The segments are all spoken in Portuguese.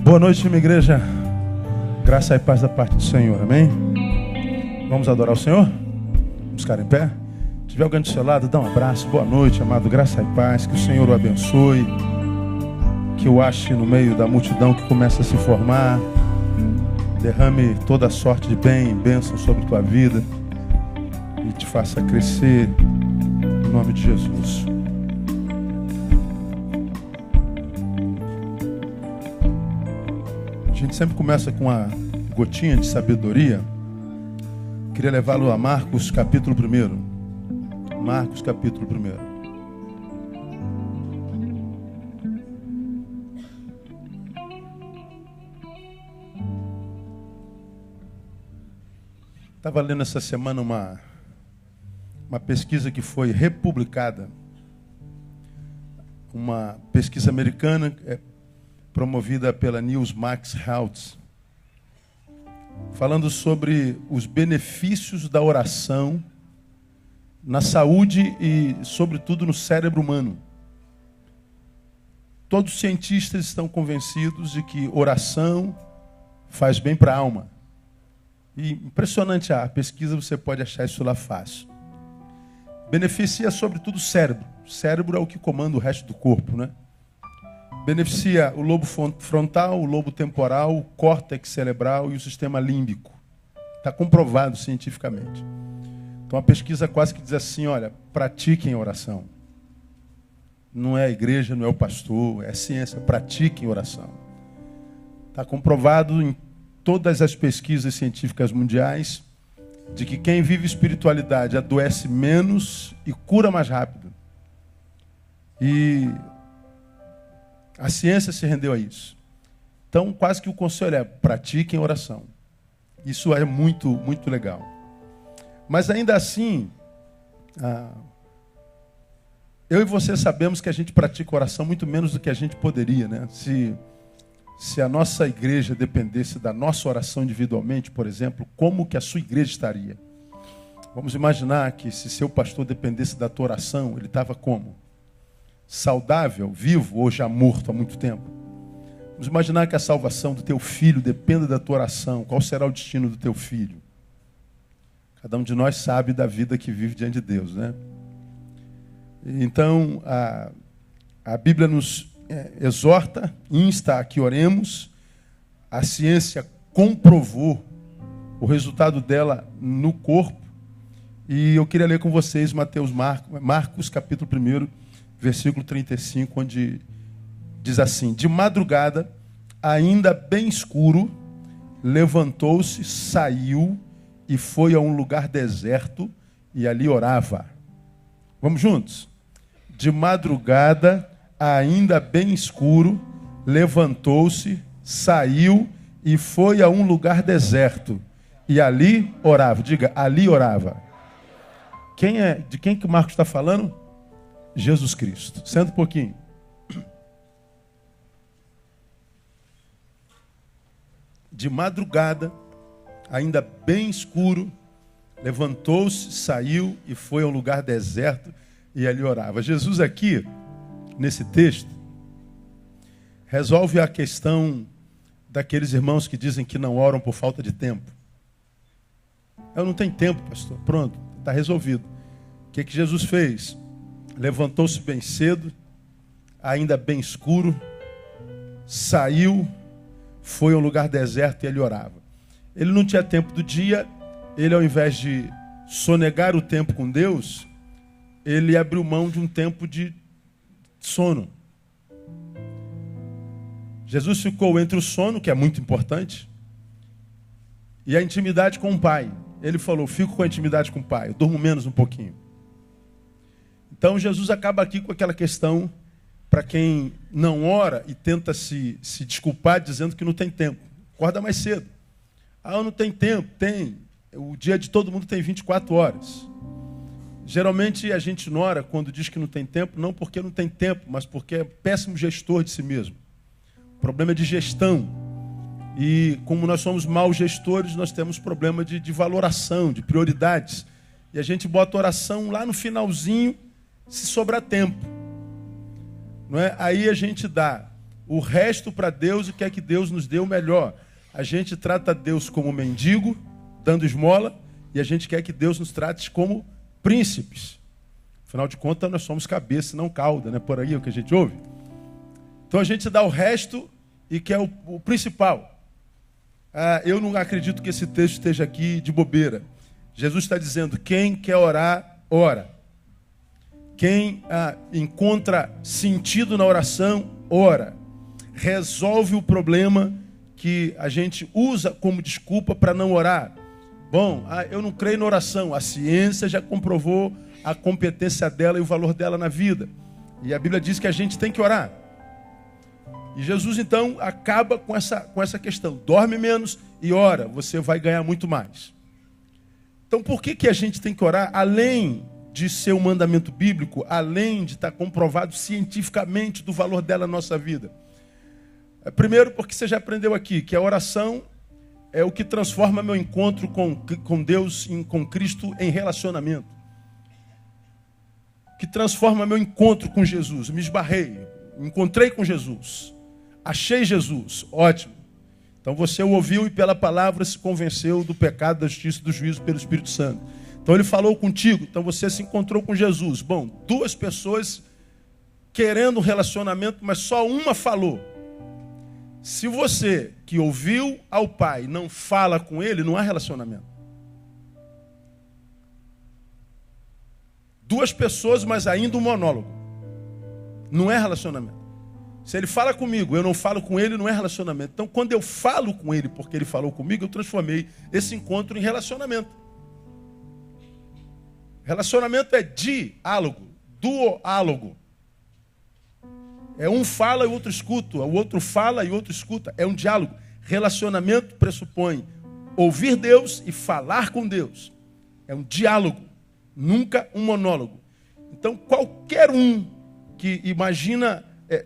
Boa noite, minha igreja. Graça e paz da parte do Senhor, amém? Vamos adorar o Senhor? Vamos ficar em pé? Se tiver alguém do seu lado, dá um abraço. Boa noite, amado. Graça e paz. Que o Senhor o abençoe. Que o ache no meio da multidão que começa a se formar. Derrame toda a sorte de bem e bênção sobre tua vida. E te faça crescer. Em nome de Jesus. A gente sempre começa com uma gotinha de sabedoria. Queria levá-lo a Marcos capítulo 1. Marcos capítulo 1. Estava lendo essa semana uma pesquisa que foi republicada. Uma pesquisa americana promovida pela Newsmax Health, falando sobre os benefícios da oração na saúde e, sobretudo, no cérebro humano. Todos os cientistas estão convencidos de que oração faz bem para a alma. E impressionante a pesquisa, você pode achar isso lá fácil. Beneficia, sobretudo, o cérebro. O cérebro é o que comanda o resto do corpo, né? Beneficia o lobo frontal, o lobo temporal, o córtex cerebral e o sistema límbico. Está comprovado cientificamente. Então a pesquisa quase que diz assim, olha, pratiquem oração. Não é a igreja, não é o pastor, é a ciência, pratiquem oração. Está comprovado em todas as pesquisas científicas mundiais de que quem vive espiritualidade adoece menos e cura mais rápido. E a ciência se rendeu a isso. Então, quase que o conselho é pratiquem oração. Isso é muito, muito legal. Mas ainda assim, eu e você sabemos que a gente pratica oração muito menos do que a gente poderia, né? Se a nossa igreja dependesse da nossa oração individualmente, por exemplo, como que a sua igreja estaria? Vamos imaginar que se seu pastor dependesse da tua oração, ele estava como? Saudável, vivo ou já morto há muito tempo? Vamos imaginar que a salvação do teu filho dependa da tua oração. Qual será o destino do teu filho? Cada um de nós sabe da vida que vive diante de Deus, né? Então, a Bíblia nos exorta, insta a que oremos. A ciência comprovou o resultado dela no corpo. E eu queria ler com vocês Marcos capítulo 1, versículo 35, onde diz assim: de madrugada, ainda bem escuro, levantou-se, saiu e foi a um lugar deserto e ali orava. Vamos juntos? De madrugada, ainda bem escuro, levantou-se, saiu e foi a um lugar deserto e ali orava. Diga, ali orava. De quem que o Marcos está falando? Jesus Cristo. Senta um pouquinho. De madrugada, ainda bem escuro, levantou-se, saiu e foi a um lugar deserto e ali orava. Jesus aqui, nesse texto, resolve a questão daqueles irmãos que dizem que não oram por falta de tempo. Eu não tenho tempo, pastor. Pronto, está resolvido. O que Jesus fez? Levantou-se bem cedo, ainda bem escuro, saiu, foi a um lugar deserto e ele orava. Ele não tinha tempo do dia, ele ao invés de sonegar o tempo com Deus, ele abriu mão de um tempo de sono. Jesus ficou entre o sono, que é muito importante, e a intimidade com o Pai. Ele falou, fico com a intimidade com o Pai, eu durmo menos um pouquinho. Então Jesus acaba aqui com aquela questão para quem não ora e tenta se desculpar dizendo que não tem tempo. Acorda mais cedo. Eu não tenho tempo. Tem. O dia de todo mundo tem 24 horas. Geralmente a gente não ora quando diz que não tem tempo, não porque não tem tempo, mas porque é péssimo gestor de si mesmo. O problema é de gestão. E como nós somos maus gestores, nós temos problema de valoração, de prioridades. E a gente bota a oração lá no finalzinho, se sobrar tempo. Não é? Aí a gente dá o resto para Deus e quer que Deus nos dê o melhor. A gente trata Deus como mendigo, dando esmola, e a gente quer que Deus nos trate como príncipes. Afinal de contas, nós somos cabeça, não cauda, né? Por aí é o que a gente ouve. Então a gente dá o resto e quer o principal. Eu não acredito que esse texto esteja aqui de bobeira. Jesus está dizendo, quem quer orar, ora. Quem encontra sentido na oração, ora. Resolve o problema que a gente usa como desculpa para não orar. Bom, eu não creio na oração. A ciência já comprovou a competência dela e o valor dela na vida. E a Bíblia diz que a gente tem que orar. E Jesus, então, acaba com essa questão. Dorme menos e ora, você vai ganhar muito mais. Então, por que a gente tem que orar? Além de ser um mandamento bíblico, além de estar comprovado cientificamente do valor dela na nossa vida. Primeiro, porque você já aprendeu aqui que a oração é o que transforma meu encontro com Deus, com Cristo, em relacionamento. Que transforma meu encontro com Jesus. Me esbarrei, encontrei com Jesus. Achei Jesus, ótimo. Então você o ouviu e pela palavra se convenceu do pecado, da justiça e do juízo pelo Espírito Santo. Então ele falou contigo, então você se encontrou com Jesus. Bom, duas pessoas querendo um relacionamento, mas só uma falou. Se você que ouviu ao Pai não fala com ele, não há relacionamento. Duas pessoas, mas ainda um monólogo. Não é relacionamento. Se ele fala comigo, eu não falo com ele, não é relacionamento. Então, quando eu falo com ele porque ele falou comigo, eu transformei esse encontro em relacionamento. Relacionamento é diálogo, duálogo. Um fala e o outro escuta, o outro fala e o outro escuta. É um diálogo. Relacionamento pressupõe ouvir Deus e falar com Deus. É um diálogo, nunca um monólogo. Então, qualquer um que imagina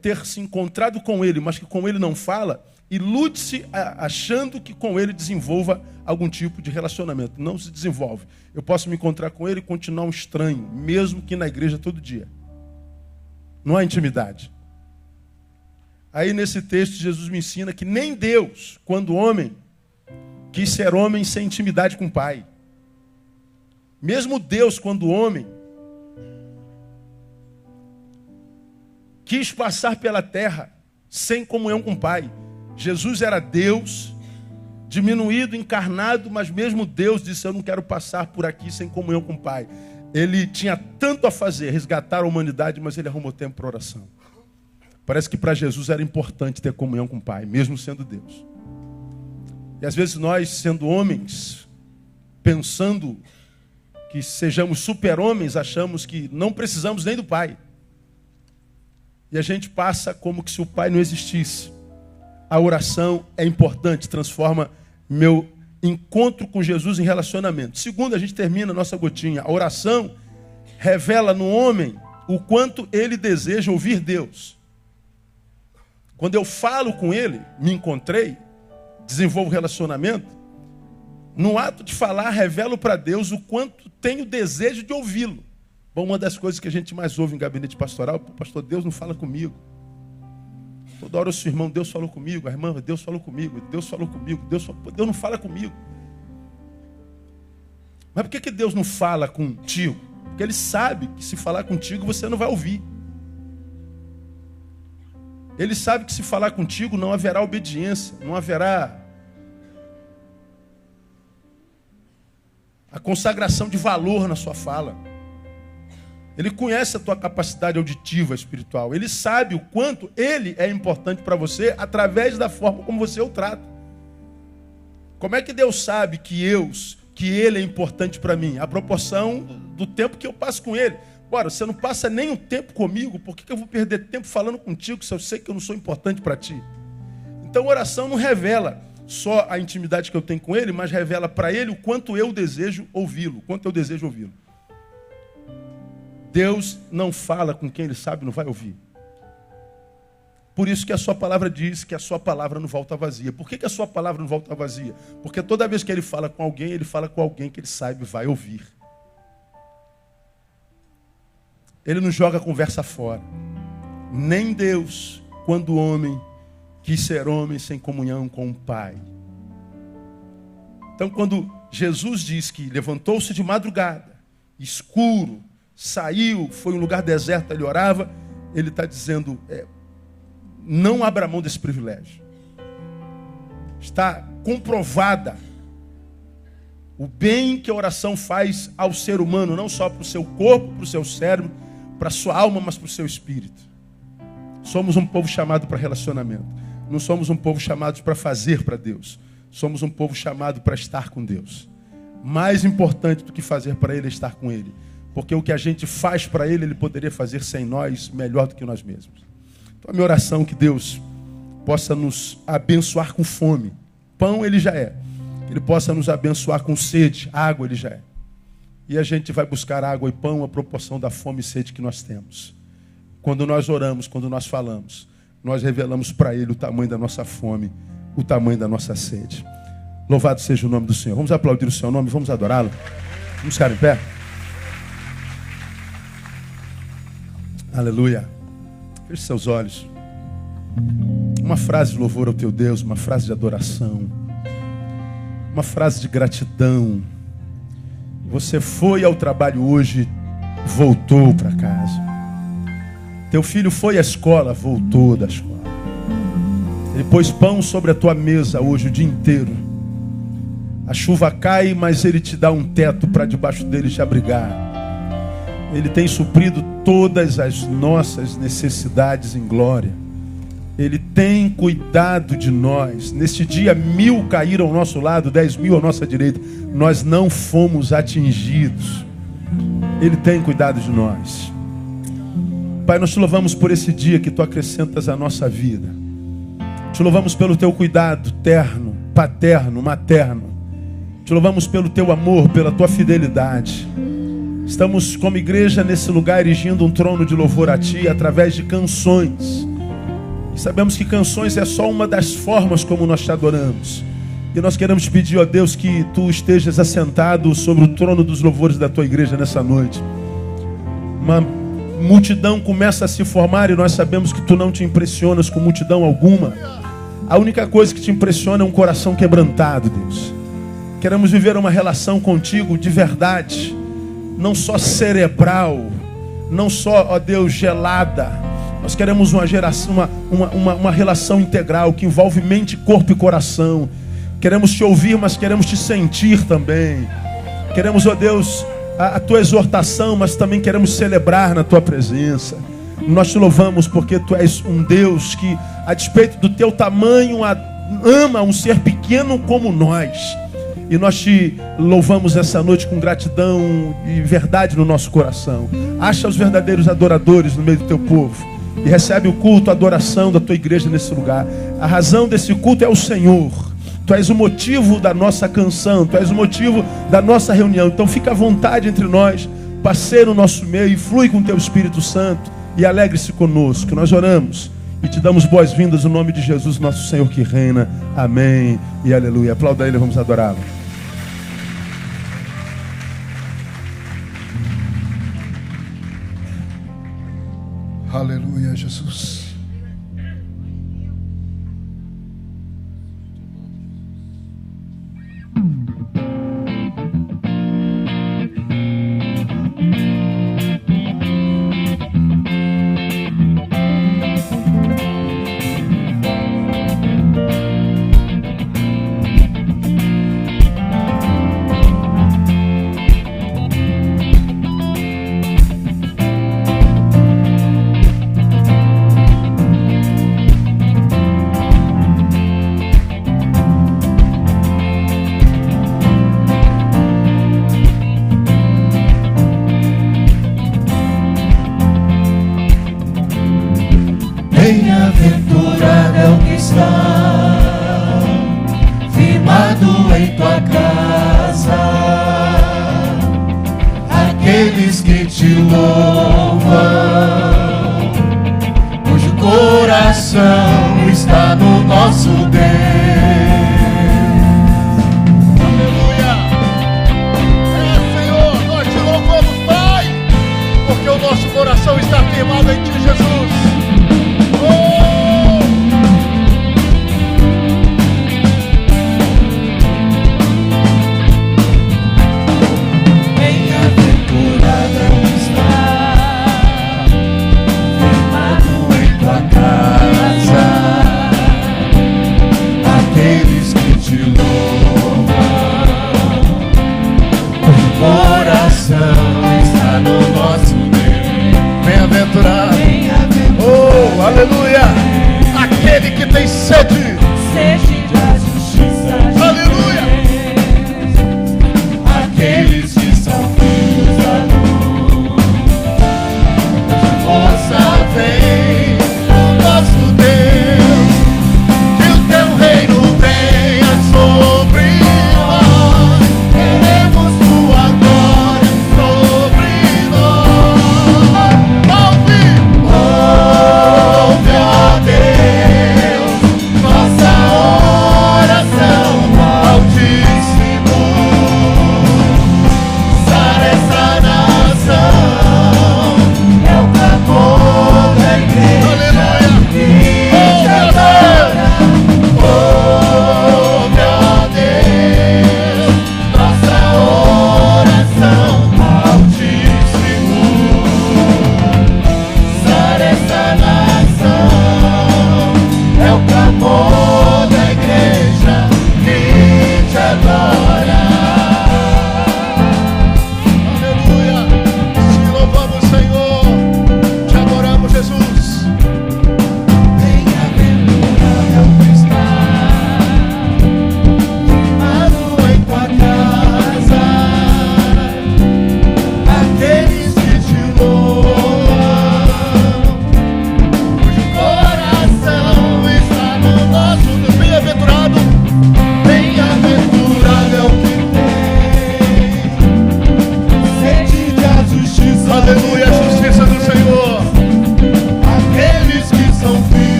ter se encontrado com ele, mas que com ele não fala, ilude-se achando que com ele desenvolva algum tipo de relacionamento. Não se desenvolve. Eu posso me encontrar com ele e continuar um estranho, mesmo que na igreja todo dia. Não há intimidade. Aí nesse texto Jesus me ensina que nem Deus, quando homem, quis ser homem sem intimidade com o Pai. Mesmo Deus, quando homem, quis passar pela terra sem comunhão com o Pai. Jesus era Deus, diminuído, encarnado, mas mesmo Deus disse, eu não quero passar por aqui sem comunhão com o Pai. Ele tinha tanto a fazer, resgatar a humanidade, mas ele arrumou tempo para oração. Parece que para Jesus era importante ter comunhão com o Pai, mesmo sendo Deus. E às vezes nós, sendo homens, pensando que sejamos super-homens, achamos que não precisamos nem do Pai. E a gente passa como que se o Pai não existisse. A oração é importante, transforma meu encontro com Jesus em relacionamento. Segundo, a gente termina a nossa gotinha. A oração revela no homem o quanto ele deseja ouvir Deus. Quando eu falo com ele, me encontrei, desenvolvo relacionamento, no ato de falar, revelo para Deus o quanto tenho desejo de ouvi-lo. Bom, uma das coisas que a gente mais ouve em gabinete pastoral, pastor, Deus não fala comigo. Toda hora o seu irmão, Deus falou comigo, a irmã, Deus falou comigo, Deus falou comigo, Deus não fala comigo. Mas por que Deus não fala contigo? Porque Ele sabe que se falar contigo você não vai ouvir. Ele sabe que se falar contigo não haverá obediência, não haverá a consagração de valor na sua fala. Ele conhece a tua capacidade auditiva espiritual. Ele sabe o quanto Ele é importante para você através da forma como você o trata. Como é que Deus sabe que Ele é importante para mim? A proporção do tempo que eu passo com Ele. Ora, você não passa nem um tempo comigo, por que eu vou perder tempo falando contigo se eu sei que eu não sou importante para ti? Então, oração não revela só a intimidade que eu tenho com Ele, mas revela para Ele o quanto eu desejo ouvi-lo. Deus não fala com quem Ele sabe não vai ouvir. Por isso que a sua palavra diz que a sua palavra não volta vazia. Por que a sua palavra não volta vazia? Porque toda vez que Ele fala com alguém, Ele fala com alguém que Ele sabe vai ouvir. Ele não joga a conversa fora. Nem Deus, quando o homem quis ser homem sem comunhão com o Pai. Então, quando Jesus diz que levantou-se de madrugada, escuro, saiu, foi um lugar deserto, ele orava, ele está dizendo, não abra mão desse privilégio. Está comprovada o bem que a oração faz ao ser humano, não só para o seu corpo, para o seu cérebro, para a sua alma, mas para o seu espírito. Somos um povo chamado para relacionamento. Não somos um povo chamado para fazer para Deus. Somos um povo chamado para estar com Deus. Mais importante do que fazer para Ele é estar com Ele. Porque o que a gente faz para Ele, Ele poderia fazer sem nós melhor do que nós mesmos. Então a minha oração é que Deus possa nos abençoar com fome. Pão Ele já é. Ele possa nos abençoar com sede. Água Ele já é. E a gente vai buscar água e pão à proporção da fome e sede que nós temos. Quando nós oramos, quando nós falamos, nós revelamos para Ele o tamanho da nossa fome, o tamanho da nossa sede. Louvado seja o nome do Senhor. Vamos aplaudir o Seu nome, vamos adorá-lo. Vamos ficar em pé. Aleluia. Feche seus olhos. Uma frase de louvor ao teu Deus, uma frase de adoração, uma frase de gratidão. Você foi ao trabalho hoje, voltou para casa. Teu filho foi à escola, voltou da escola. Ele pôs pão sobre a tua mesa hoje o dia inteiro. A chuva cai, mas Ele te dá um teto para debaixo dele te abrigar. Ele tem suprido todas as nossas necessidades em glória. Ele tem cuidado de nós. Neste dia 1000 caíram ao nosso lado, 10.000 à nossa direita. Nós não fomos atingidos. Ele tem cuidado de nós. Pai, nós te louvamos por esse dia que Tu acrescentas à nossa vida. Te louvamos pelo Teu cuidado terno, paterno, materno. Te louvamos pelo Teu amor, pela Tua fidelidade. Estamos como igreja nesse lugar erigindo um trono de louvor a Ti através de canções. E sabemos que canções é só uma das formas como nós Te adoramos. E nós queremos pedir, ó Deus, que Tu estejas assentado sobre o trono dos louvores da Tua igreja nessa noite. Uma multidão começa a se formar e nós sabemos que Tu não te impressionas com multidão alguma. A única coisa que te impressiona é um coração quebrantado, Deus. Queremos viver uma relação contigo de verdade, não só cerebral, não só, ó Deus, gelada. Nós queremos uma relação integral que envolve mente, corpo e coração. Queremos Te ouvir, mas queremos Te sentir também. Queremos, ó Deus, a Tua exortação, mas também queremos celebrar na Tua presença. Nós Te louvamos porque Tu és um Deus que, a despeito do Teu tamanho, ama um ser pequeno como nós. E nós Te louvamos essa noite com gratidão e verdade no nosso coração. Acha os verdadeiros adoradores no meio do Teu povo. E recebe o culto, a adoração da Tua igreja nesse lugar. A razão desse culto é o Senhor. Tu és o motivo da nossa canção. Tu és o motivo da nossa reunião. Então fica à vontade entre nós. Passeia no nosso meio e flui com o Teu Espírito Santo. E alegre-se conosco. Nós oramos e Te damos boas-vindas no nome de Jesus, nosso Senhor que reina. Amém e aleluia. Aplauda Ele, vamos adorá-lo. Aleluia, Jesus. Bem-aventurado é o que está firmado em tua casa, aqueles que te louvam, cujo coração está no nosso Deus. Aleluia! Senhor, nós te louvamos, Pai, porque o nosso coração está firmado em Ti, Jesus. Oh!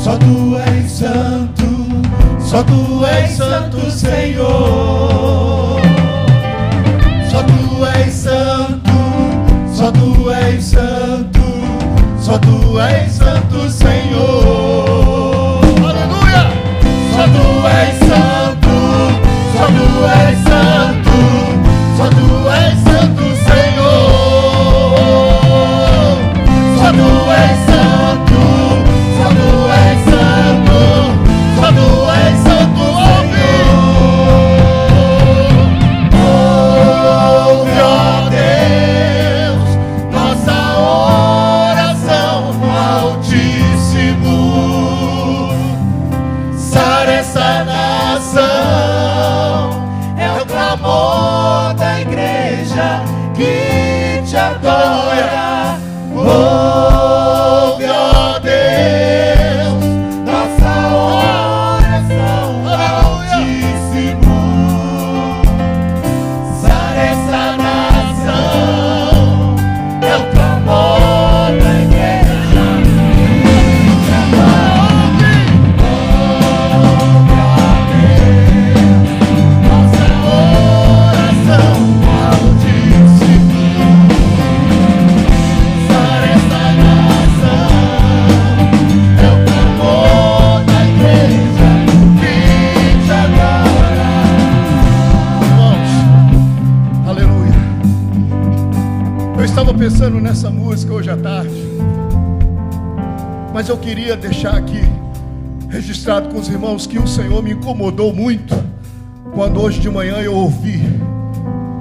Só tu és santo, só tu és santo, Senhor. Só tu és santo, só tu és santo, só tu és santo, Senhor. Aleluia! Só tu és santo, só tu és santo, só tu és santo, Senhor. Só tu és santo, só tu és santo, só tu és santo, ouve, ó Deus, nossa oração, Altíssimo. Sara essa nação, é o clamor da igreja que te adora. Ouve, ó Deus, nossa oração, Altíssimo. Sara essa nação, é o clamor da igreja que te adora. Ouve, ó Deus, nossa oração, Altíssimo. Sara essa nação, é o clamor da igreja que te adora. Irmãos, aleluia. Eu estava pensando nessa música hoje à tarde, mas eu queria deixar aqui registrado com os irmãos que o Senhor me incomodou muito quando hoje de manhã eu ouvi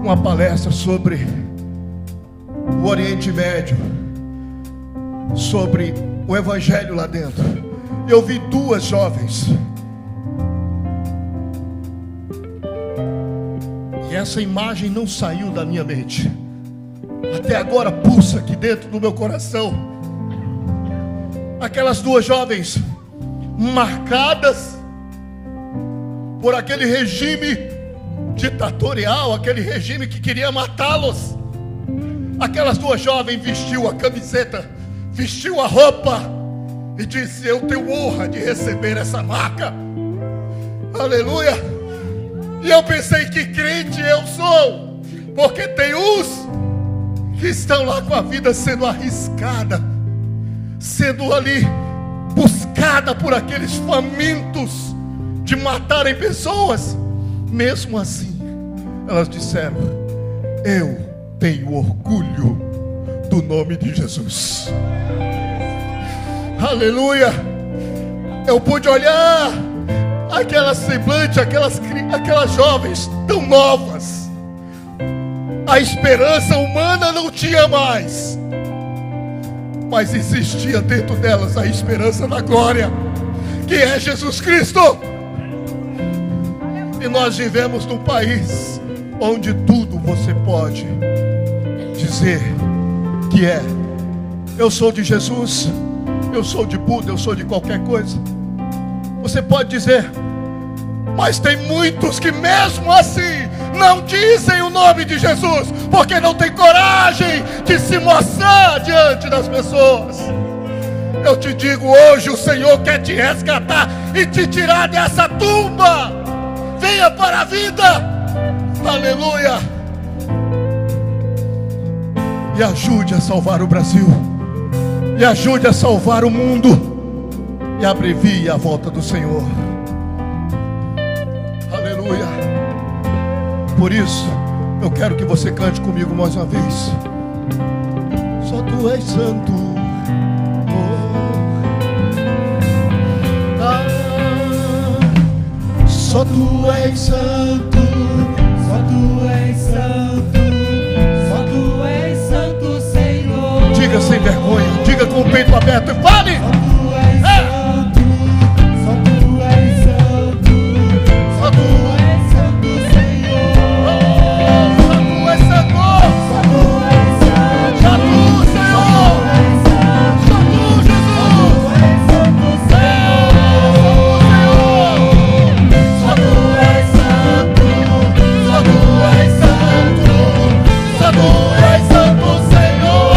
uma palestra sobre o Oriente Médio, sobre o Evangelho lá dentro. Eu vi duas jovens, e essa imagem não saiu da minha mente. Até agora pulsa aqui dentro do meu coração. Aquelas duas jovens marcadas por aquele regime ditatorial, aquele regime que queria matá-los. Aquelas duas jovens vestiu a camiseta, vestiu a roupa e disse: eu tenho honra de receber essa marca. Aleluia. E eu pensei, que crente eu sou, porque tem uns que estão lá com a vida sendo arriscada, sendo ali buscada por aqueles famintos de matarem pessoas. Mesmo assim, elas disseram: eu tenho orgulho do nome de Jesus. Aleluia. Eu pude olhar aquela semblante, aquelas jovens tão novas. A esperança humana não tinha mais, mas existia dentro delas a esperança da glória, que é Jesus Cristo. E nós vivemos num país onde tudo você pode dizer que é: eu sou de Jesus, eu sou de Buda, eu sou de qualquer coisa. Você pode dizer, mas tem muitos que mesmo assim não dizem o nome de Jesus, porque não tem coragem de se mostrar diante das pessoas. Eu te digo hoje, o Senhor quer te resgatar e te tirar dessa tumba. Venha para a vida. Aleluia. E ajude a salvar o Brasil, e ajude a salvar o mundo, e abrevie a volta do Senhor. Aleluia. Por isso, eu quero que você cante comigo mais uma vez. Só tu és santo, só tu és santo, só tu és santo, só tu és santo, Senhor. Diga sem vergonha, diga com o peito aberto e fale. Só tu és santo, só tu és santo, Senhor. Só tu és santo, só tu és santo, só tu, Senhor. Só tu, Jesus. Só tu és santo, só tu és santo, só tu és santo, Senhor.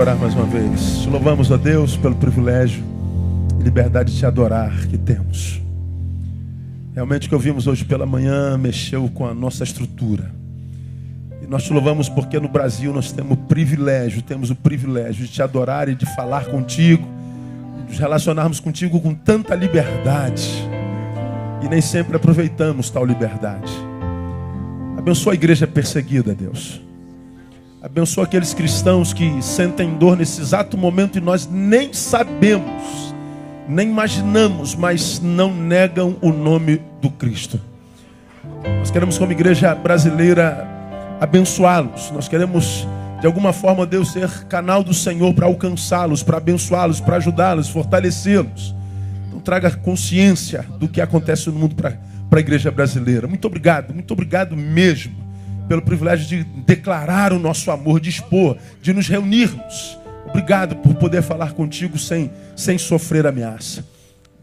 orar mais uma vez. Te louvamos, ó Deus, pelo privilégio e liberdade de te adorar que temos. Realmente o que ouvimos hoje pela manhã mexeu com a nossa estrutura. E nós te louvamos porque no Brasil nós temos o privilégio de te adorar e de falar contigo, de nos relacionarmos contigo com tanta liberdade. E nem sempre aproveitamos tal liberdade. Abençoa a igreja perseguida, Deus. Abençoa aqueles cristãos que sentem dor nesse exato momento e nós nem sabemos, nem imaginamos, mas não negam o nome do Cristo. Nós queremos, como igreja brasileira, abençoá-los. Nós queremos, de alguma forma, Deus, ser canal do Senhor para alcançá-los, para abençoá-los, para ajudá-los, fortalecê-los. Então traga consciência do que acontece no mundo para a igreja brasileira. Muito obrigado mesmo pelo privilégio de declarar o nosso amor, de expor, de nos reunirmos. Obrigado por poder falar contigo sem sofrer ameaça.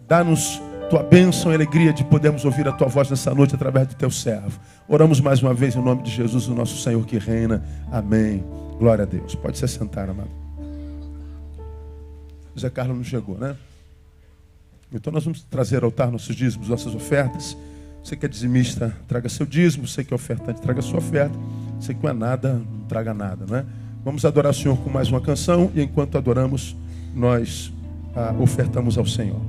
Dá-nos tua bênção e alegria de podermos ouvir a tua voz nessa noite através do teu servo. Oramos mais uma vez em nome de Jesus, o nosso Senhor que reina. Amém. Glória a Deus. Pode se sentar, amado. José Carlos não chegou, né? Então nós vamos trazer ao altar nossos dízimos, nossas ofertas. Você que é dizimista, traga seu dízimo. Você que é ofertante, traga sua oferta. Você que não é nada, não traga nada, né? Vamos adorar o Senhor com mais uma canção. E enquanto adoramos, nós ofertamos ao Senhor.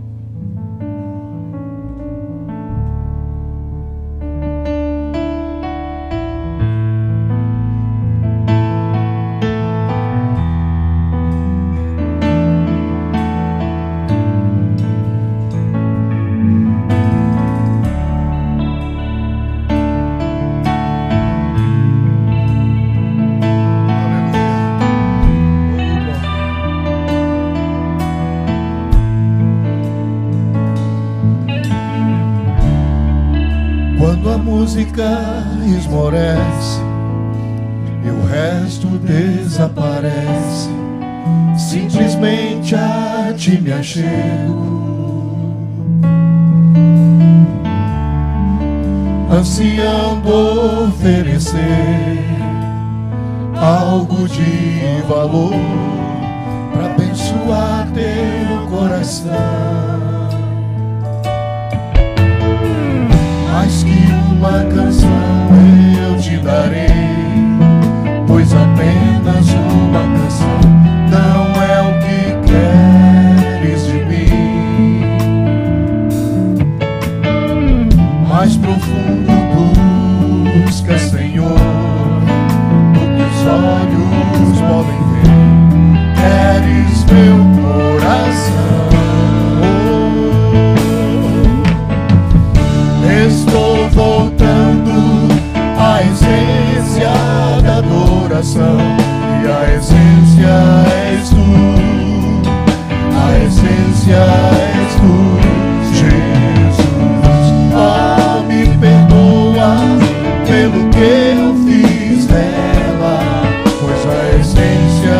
Música esmorece e o resto desaparece. Simplesmente a ti me achego, ansiando oferecer algo de valor para abençoar teu coração. Mais que uma canção eu te darei, pois apenas uma canção não é o que queres de mim. Mais profundo busca, Senhor, do que os olhos podem ver. Queres meu coração. Estou voltando à essência da adoração, e a essência és tu, a essência és tu, Jesus. Oh, me perdoa pelo que eu fiz dela, pois a essência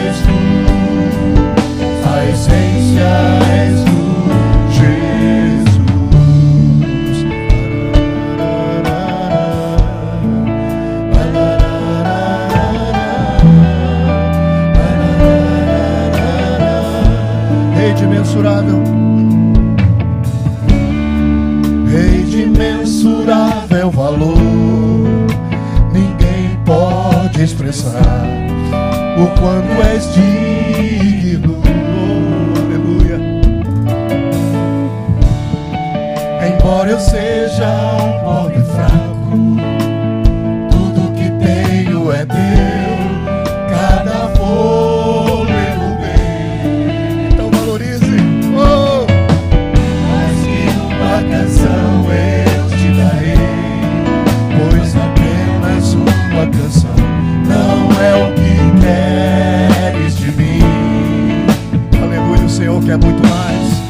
és tu, a essência és tu. Rei de imensurável valor, ninguém pode expressar o quanto és digno. Aleluia. Embora eu seja um pobre fraco, tudo que tenho é teu, cada fôlego meu. Então valorize. Canção eu te darei, pois apenas uma canção não é o que queres de mim. Aleluia, o Senhor quer muito mais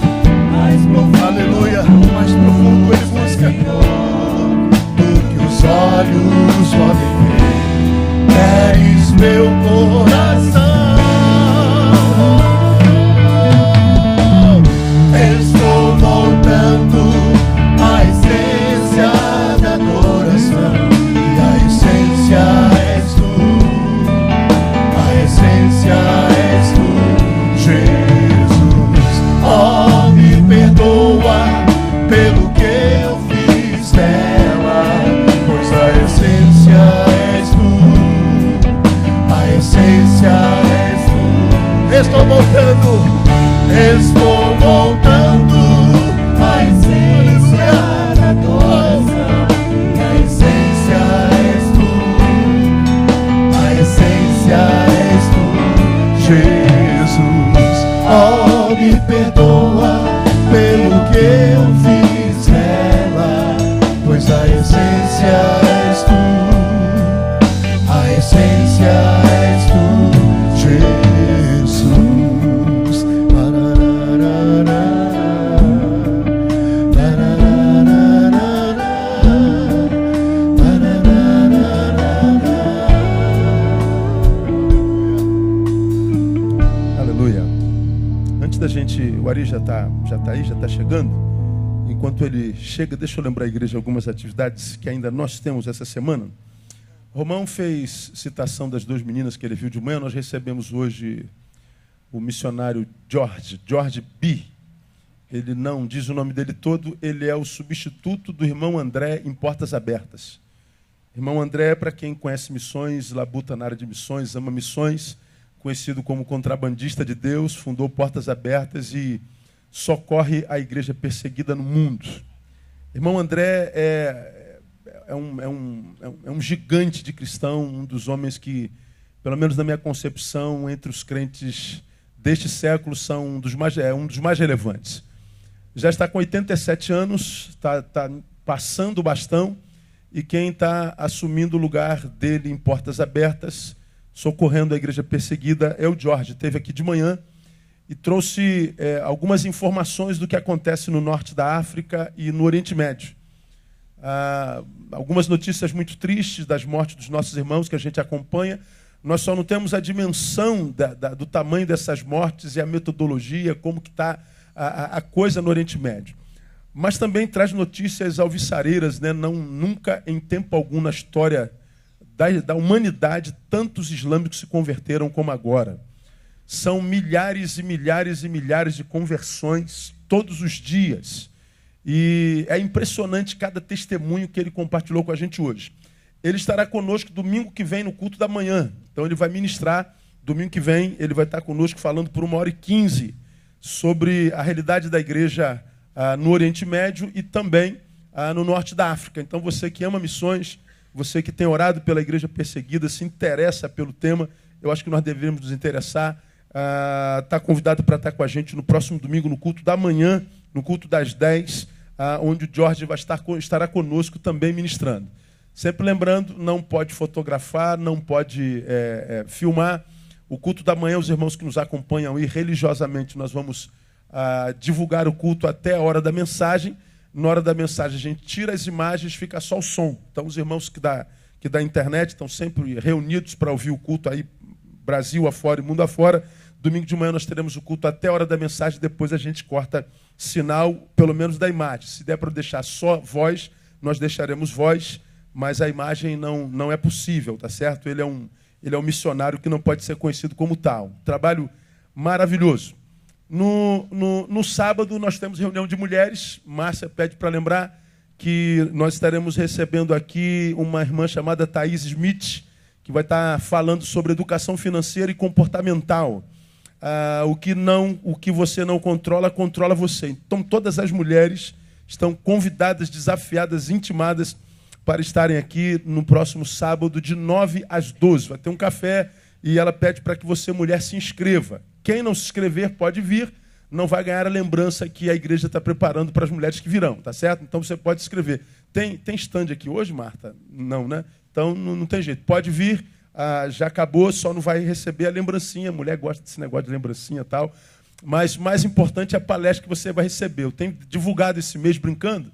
profundo. Aleluia, mais profundo ele busca do que os olhos podem ver. Queres meu coração. Estou voltando à essência da adoração, e a essência és tu, a essência és estou voltando à essência da adoração. A essência és tu, a essência és tu, Jesus. Oh, me perdoa pelo que eu fiz nela, pois a essência és tu, a essência és tu, Jesus. O Ari já está aí, já está chegando. Enquanto ele chega, deixa eu lembrar a igreja algumas atividades que ainda nós temos essa semana. Romão fez citação das duas meninas que ele viu de manhã. Nós recebemos hoje o missionário George B. Ele não diz o nome dele todo, ele é o substituto do irmão André em Portas Abertas. Irmão André, para quem conhece missões, labuta na área de missões, ama missões, conhecido como contrabandista de Deus, fundou Portas Abertas e socorre a igreja perseguida no mundo. Irmão André é um gigante de cristão, um dos homens que, pelo menos na minha concepção, entre os crentes deste século, são um dos mais relevantes. Já está com 87 anos, está passando o bastão, e quem está assumindo o lugar dele em Portas Abertas, socorrendo a igreja perseguida, é o George. Esteve aqui de manhã e trouxe algumas informações do que acontece no norte da África e no Oriente Médio. Algumas notícias muito tristes das mortes dos nossos irmãos que a gente acompanha. Nós só não temos a dimensão do tamanho dessas mortes e a metodologia, como que está a coisa no Oriente Médio. Mas também traz notícias alvissareiras, né? Nunca em tempo algum na história da humanidade, tantos islâmicos se converteram como agora. São milhares e milhares e milhares de conversões todos os dias. E é impressionante cada testemunho que ele compartilhou com a gente hoje. Ele estará conosco domingo que vem no culto da manhã. Então ele vai ministrar, domingo que vem, ele vai estar conosco falando por 1h15 sobre a realidade da igreja no Oriente Médio e também no norte da África. Então você que ama missões, você que tem orado pela igreja perseguida, se interessa pelo tema, eu acho que nós deveríamos nos interessar. Está convidado para estar com a gente no próximo domingo, no culto da manhã, no culto das 10, onde o George estará conosco também ministrando. Sempre lembrando, não pode fotografar, não pode filmar. O culto da manhã, os irmãos que nos acompanham aí religiosamente, nós vamos divulgar o culto até a hora da mensagem. Na hora da mensagem, a gente tira as imagens, fica só o som. Então, os irmãos que da internet estão sempre reunidos para ouvir o culto aí, Brasil afora e mundo afora. Domingo de manhã nós teremos o culto até a hora da mensagem, depois a gente corta sinal, pelo menos da imagem. Se der para deixar só voz, nós deixaremos voz, mas a imagem não é possível, tá certo? Ele é um missionário que não pode ser conhecido como tal. Trabalho maravilhoso. No sábado nós temos reunião de mulheres. Márcia pede para lembrar que nós estaremos recebendo aqui uma irmã chamada Thaís Smith, que vai estar falando sobre educação financeira e comportamental. O que você não controla, controla você. Então todas as mulheres estão convidadas, desafiadas, intimadas para estarem aqui no próximo sábado de 9 às 12. Vai ter um café e ela pede para que você, mulher, se inscreva. Quem não se inscrever pode vir, não vai ganhar a lembrança que a igreja está preparando para as mulheres que virão, tá certo? Então você pode se inscrever. Tem stand aqui hoje, Marta? Não, né? Então não tem jeito. Pode vir, já acabou, só não vai receber a lembrancinha. A mulher gosta desse negócio de lembrancinha e tal. Mas mais importante é a palestra que você vai receber. Eu tenho divulgado esse mês brincando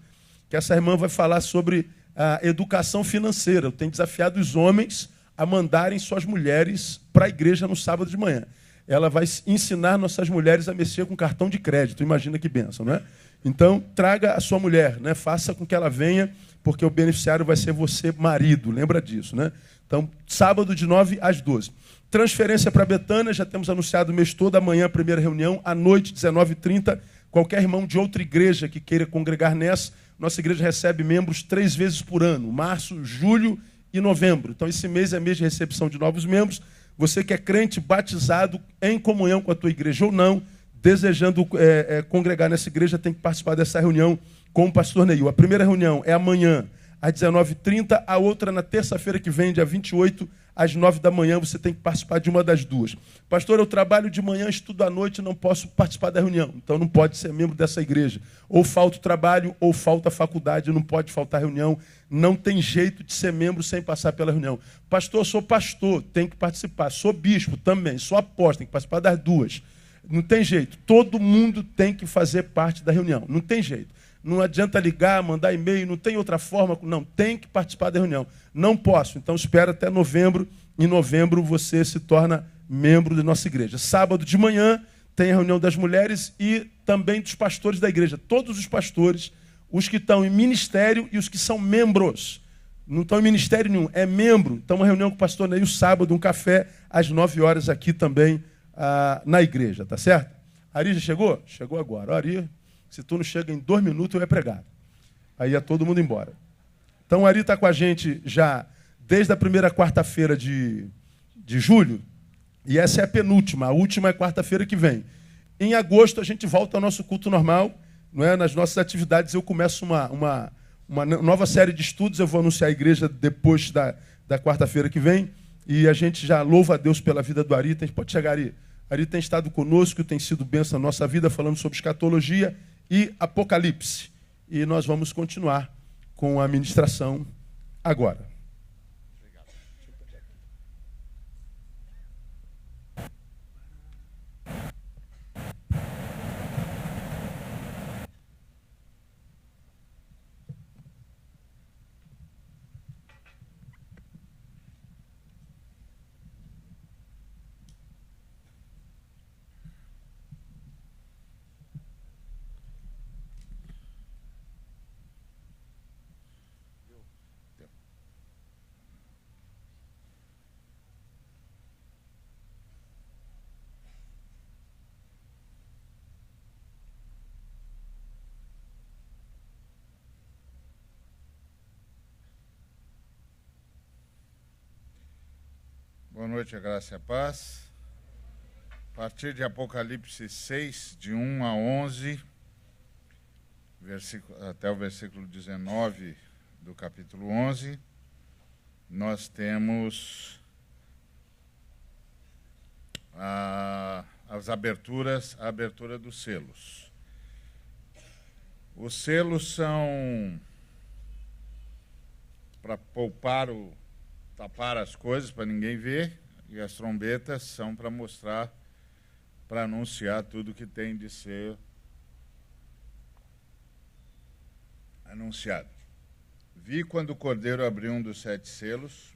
que essa irmã vai falar sobre a educação financeira. Eu tenho desafiado os homens a mandarem suas mulheres para a igreja no sábado de manhã. Ela vai ensinar nossas mulheres a mexer com cartão de crédito. Imagina que bênção, não é? Então, traga a sua mulher, né? Faça com que ela venha, porque o beneficiário vai ser você, marido. Lembra disso, né? Então, sábado de 9 às 12. Transferência para Betânia, já temos anunciado o mês todo. Amanhã, a primeira reunião, à noite, 19h30. Qualquer irmão de outra igreja que queira congregar nessa, nossa igreja recebe membros 3 vezes por ano. Março, julho e novembro. Então, esse mês é mês de recepção de novos membros. você que é crente batizado em comunhão com a tua igreja ou não, desejando congregar nessa igreja, tem que participar dessa reunião com o pastor Neil. A primeira reunião é amanhã, às 19h30, a outra na terça-feira que vem, dia 28, às 9 da manhã, você tem que participar de uma das duas. Pastor, eu trabalho de manhã, estudo à noite, não posso participar da reunião. Então não pode ser membro dessa igreja. Ou falta o trabalho, ou falta a faculdade, não pode faltar reunião. Não tem jeito de ser membro sem passar pela reunião. Pastor, sou pastor, tem que participar. Sou bispo também, sou apóstolo, tem que participar das duas. Não tem jeito. Todo mundo tem que fazer parte da reunião. Não tem jeito. Não adianta ligar, mandar e-mail, não tem outra forma. Não, tem que participar da reunião. Não posso, então espera até novembro. Em novembro você se torna membro da nossa igreja. Sábado de manhã tem a reunião das mulheres e também dos pastores da igreja. Todos os pastores, os que estão em ministério e os que são membros. Não estão em ministério nenhum, é membro. Então uma reunião com o pastor Neil, sábado, um café, às 9 horas aqui também na igreja, tá certo? Ari já chegou? Chegou agora. Ari, se tu não chega em 2 minutos, eu ia pregar. Aí ia todo mundo embora. Então, o Ari está com a gente já desde a primeira quarta-feira de julho. E essa é a penúltima. A última é quarta-feira que vem. Em agosto, a gente volta ao nosso culto normal. Não é? Nas nossas atividades, eu começo uma nova série de estudos. Eu vou anunciar a igreja depois da quarta-feira que vem. E a gente já louva a Deus pela vida do Ari. Pode chegar, Ari. Ari tem estado conosco, tem sido bênção na nossa vida, falando sobre escatologia e Apocalipse. E nós vamos continuar com a ministração agora. Boa noite, a graça e a paz. A partir de Apocalipse 6, de 1 a 11, até o versículo 19 do capítulo 11, nós temos a abertura dos selos. Os selos são para tapar as coisas para ninguém ver, e as trombetas são para mostrar, para anunciar tudo que tem de ser anunciado. Vi quando o Cordeiro abriu um dos 7 selos,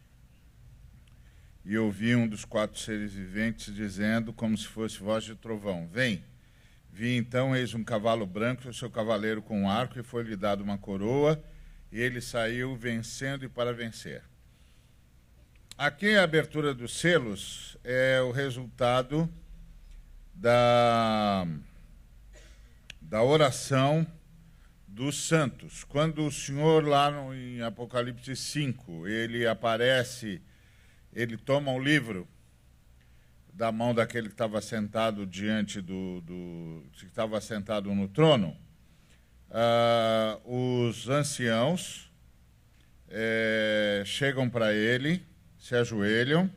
e ouvi um dos 4 seres viventes dizendo, como se fosse voz de trovão: vem. Vi então, eis um cavalo branco, e o seu cavaleiro com um arco, e foi-lhe dado uma coroa, e ele saiu vencendo e para vencer. Aqui a abertura dos selos é o resultado da oração dos santos. Quando o Senhor, lá em Apocalipse 5, ele aparece, ele toma o livro da mão daquele que estava sentado diante que estava sentado no trono, os anciãos chegam para ele, se ajoelham,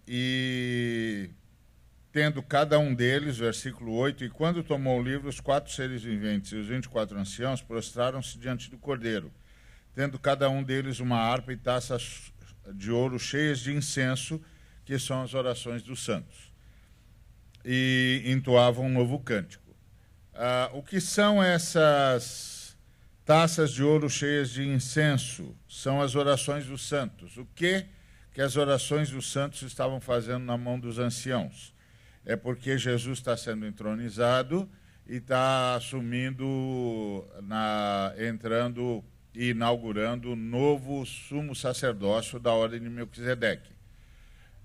e tendo cada um deles, versículo 8, e quando tomou o livro, os 4 seres viventes e os 24 anciãos prostraram-se diante do Cordeiro, tendo cada um deles uma harpa e taças de ouro cheias de incenso, que são as orações dos santos, e entoavam um novo cântico. O que são essas taças de ouro cheias de incenso? São as orações dos santos. O que as orações dos santos estavam fazendo na mão dos anciãos? É porque Jesus está sendo entronizado e está assumindo, entrando e inaugurando o novo sumo sacerdócio da ordem de Melquisedeque.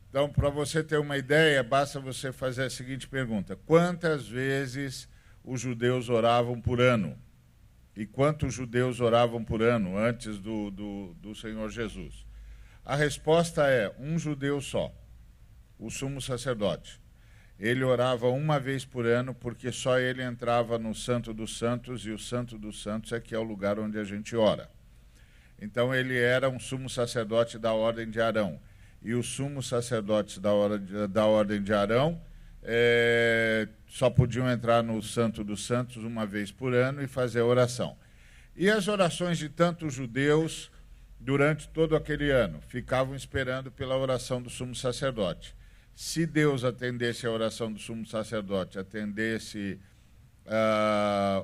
Então, para você ter uma ideia, basta você fazer a seguinte pergunta: quantas vezes os judeus oravam por ano? E quantos judeus oravam por ano antes do Senhor Jesus? A resposta é um judeu só, o sumo sacerdote. Ele orava uma vez por ano, porque só ele entrava no Santo dos Santos, e o Santo dos Santos é que é o lugar onde a gente ora. Então ele era um sumo sacerdote da ordem de Arão. E os sumos sacerdotes da ordem de Arão só podiam entrar no Santo dos Santos uma vez por ano e fazer a oração. E as orações de tantos judeus, durante todo aquele ano, ficavam esperando pela oração do sumo sacerdote. Se Deus atendesse a oração do sumo sacerdote, atendesse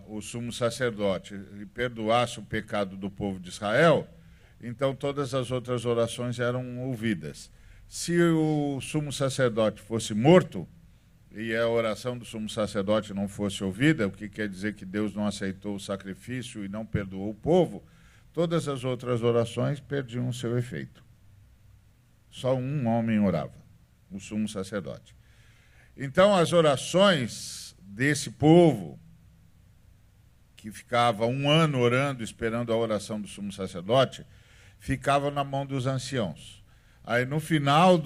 o sumo sacerdote e perdoasse o pecado do povo de Israel, então todas as outras orações eram ouvidas. Se o sumo sacerdote fosse morto e a oração do sumo sacerdote não fosse ouvida, o que quer dizer que Deus não aceitou o sacrifício e não perdoou o povo, todas as outras orações perdiam o seu efeito. Só um homem orava, o sumo sacerdote. Então, as orações desse povo, que ficava um ano orando, esperando a oração do sumo sacerdote, ficavam na mão dos anciãos. Aí, no final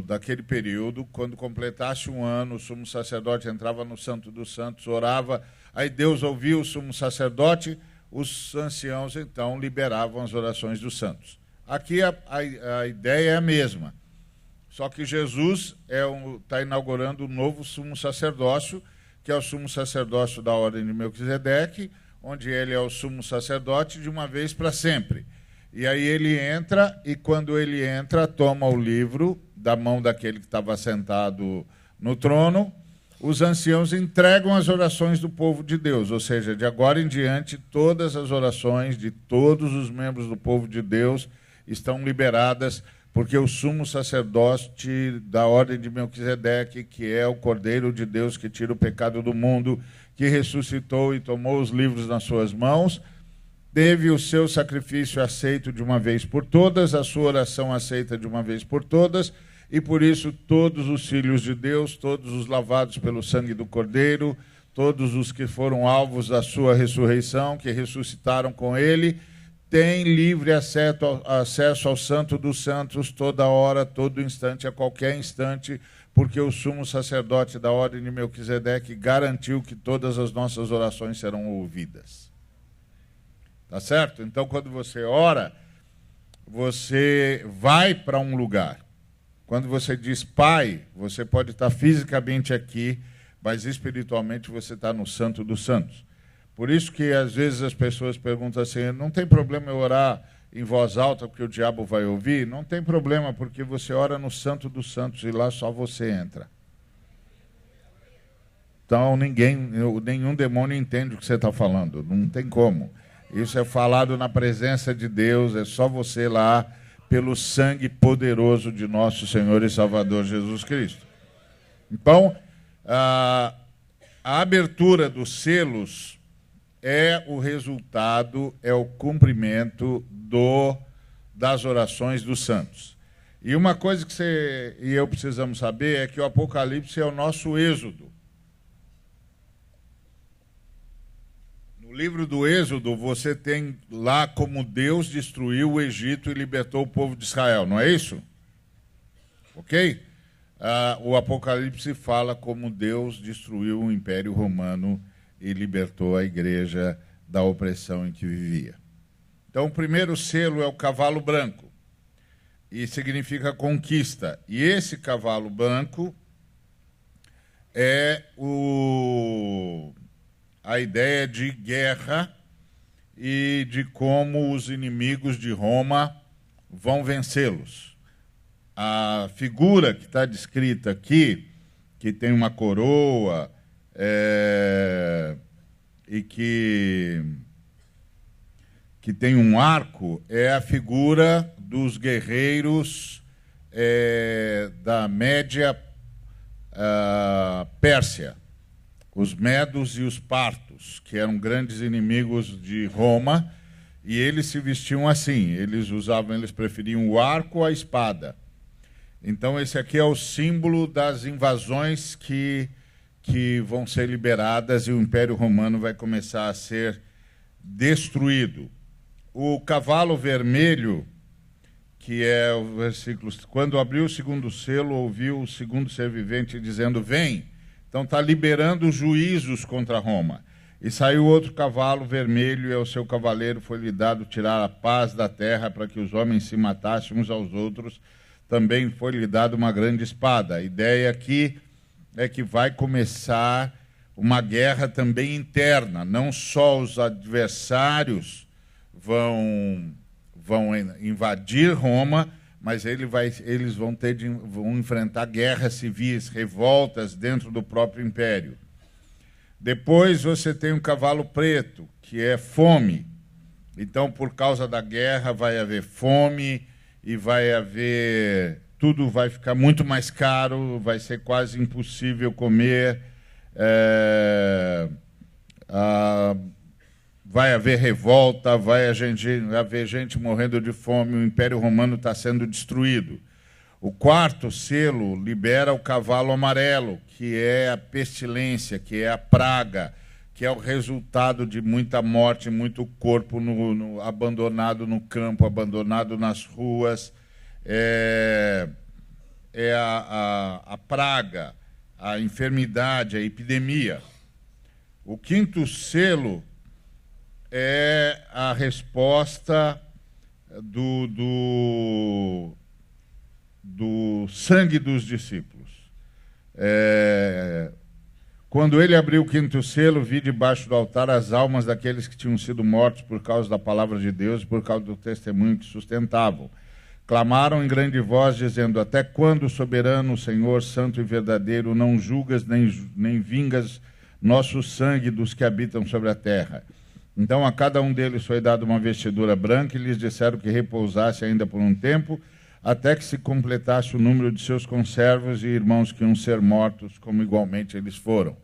daquele período, quando completasse um ano, o sumo sacerdote entrava no Santo dos Santos, orava, aí Deus ouvia o sumo sacerdote, os anciãos, então, liberavam as orações dos santos. Aqui a ideia é a mesma, só que Jesus está inaugurando um novo sumo sacerdócio, que é o sumo sacerdócio da ordem de Melquisedeque, onde ele é o sumo sacerdote de uma vez para sempre. E aí ele entra, e quando ele entra, toma o livro da mão daquele que estava sentado no trono. Os anciãos entregam as orações do povo de Deus, ou seja, de agora em diante, todas as orações de todos os membros do povo de Deus estão liberadas, porque o sumo sacerdote da ordem de Melquisedeque, que é o Cordeiro de Deus que tira o pecado do mundo, que ressuscitou e tomou os livros nas suas mãos, teve o seu sacrifício aceito de uma vez por todas, a sua oração aceita de uma vez por todas, e por isso todos os filhos de Deus, todos os lavados pelo sangue do Cordeiro, todos os que foram alvos da sua ressurreição, que ressuscitaram com ele, têm livre acesso ao Santo dos Santos toda hora, todo instante, a qualquer instante, porque o sumo sacerdote da ordem de Melquisedeque garantiu que todas as nossas orações serão ouvidas. Tá certo? Então, quando você ora, você vai para um lugar. Quando você diz Pai, você pode estar fisicamente aqui, mas espiritualmente você está no Santo dos Santos. Por isso que, às vezes, as pessoas perguntam assim, não tem problema eu orar em voz alta porque o diabo vai ouvir? Não tem problema, porque você ora no Santo dos Santos e lá só você entra. Então, nenhum demônio entende o que você está falando, não tem como. Isso é falado na presença de Deus, é só você lá, pelo sangue poderoso de nosso Senhor e Salvador Jesus Cristo. Então, a abertura dos selos é o resultado, é o cumprimento das orações dos santos. E uma coisa que você e eu precisamos saber é que o Apocalipse é o nosso êxodo. No livro do Êxodo, você tem lá como Deus destruiu o Egito e libertou o povo de Israel, não é isso? Ok? O Apocalipse fala como Deus destruiu o Império Romano e libertou a igreja da opressão em que vivia. Então, o primeiro selo é o cavalo branco, e significa conquista. E esse cavalo branco é a ideia de guerra e de como os inimigos de Roma vão vencê-los. A figura que está descrita aqui, que tem uma coroa e que tem um arco, é a figura dos guerreiros da Média Pérsia, os medos e os partos, que eram grandes inimigos de Roma, e eles se vestiam assim, eles preferiam o arco à espada. Então esse aqui é o símbolo das invasões que vão ser liberadas e o Império Romano vai começar a ser destruído. O cavalo vermelho, que é o versículo: quando abriu o segundo selo, ouviu o segundo ser vivente dizendo, vem. Então está liberando juízos contra Roma. E saiu outro cavalo vermelho, e ao seu cavaleiro foi-lhe dado tirar a paz da terra para que os homens se matassem uns aos outros. Também foi-lhe dado uma grande espada. A ideia aqui é que vai começar uma guerra também interna. Não só os adversários vão invadir Roma, mas eles vão enfrentar guerras civis, revoltas dentro do próprio império. Depois você tem um cavalo preto, que é fome. Então, por causa da guerra, vai haver fome e tudo vai ficar muito mais caro, vai ser quase impossível comer. Vai haver revolta, vai haver gente morrendo de fome, o Império Romano está sendo destruído. O quarto selo libera o cavalo amarelo, que é a pestilência, que é a praga, que é o resultado de muita morte, muito corpo abandonado no campo, abandonado nas ruas. É a praga, a enfermidade, a epidemia. O quinto selo é a resposta do sangue dos discípulos. Quando ele abriu o quinto selo, vi debaixo do altar as almas daqueles que tinham sido mortos por causa da palavra de Deus e por causa do testemunho que sustentavam. Clamaram em grande voz, dizendo, até quando, soberano, Senhor, santo e verdadeiro, não julgas nem vingas nosso sangue dos que habitam sobre a terra? Então a cada um deles foi dada uma vestidura branca e lhes disseram que repousasse ainda por um tempo, até que se completasse o número de seus conservos e irmãos que iam ser mortos, como igualmente eles foram.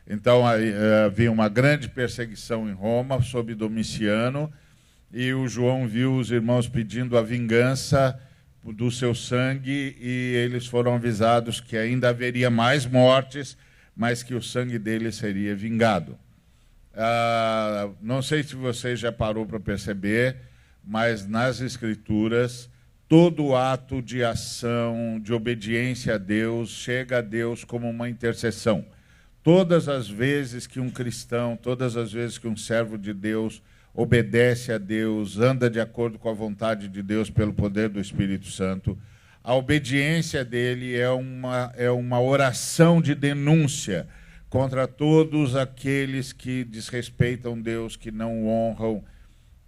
Então havia uma grande perseguição em Roma, sob Domiciano, e o João viu os irmãos pedindo a vingança do seu sangue, e eles foram avisados que ainda haveria mais mortes, mas que o sangue deles seria vingado. Não sei se você já parou para perceber, mas nas Escrituras, todo ato de ação, de obediência a Deus, chega a Deus como uma intercessão. Todas as vezes que um cristão, todas as vezes que um servo de Deus obedece a Deus, anda de acordo com a vontade de Deus pelo poder do Espírito Santo, a obediência dele é uma oração de denúncia contra todos aqueles que desrespeitam Deus, que não o honram,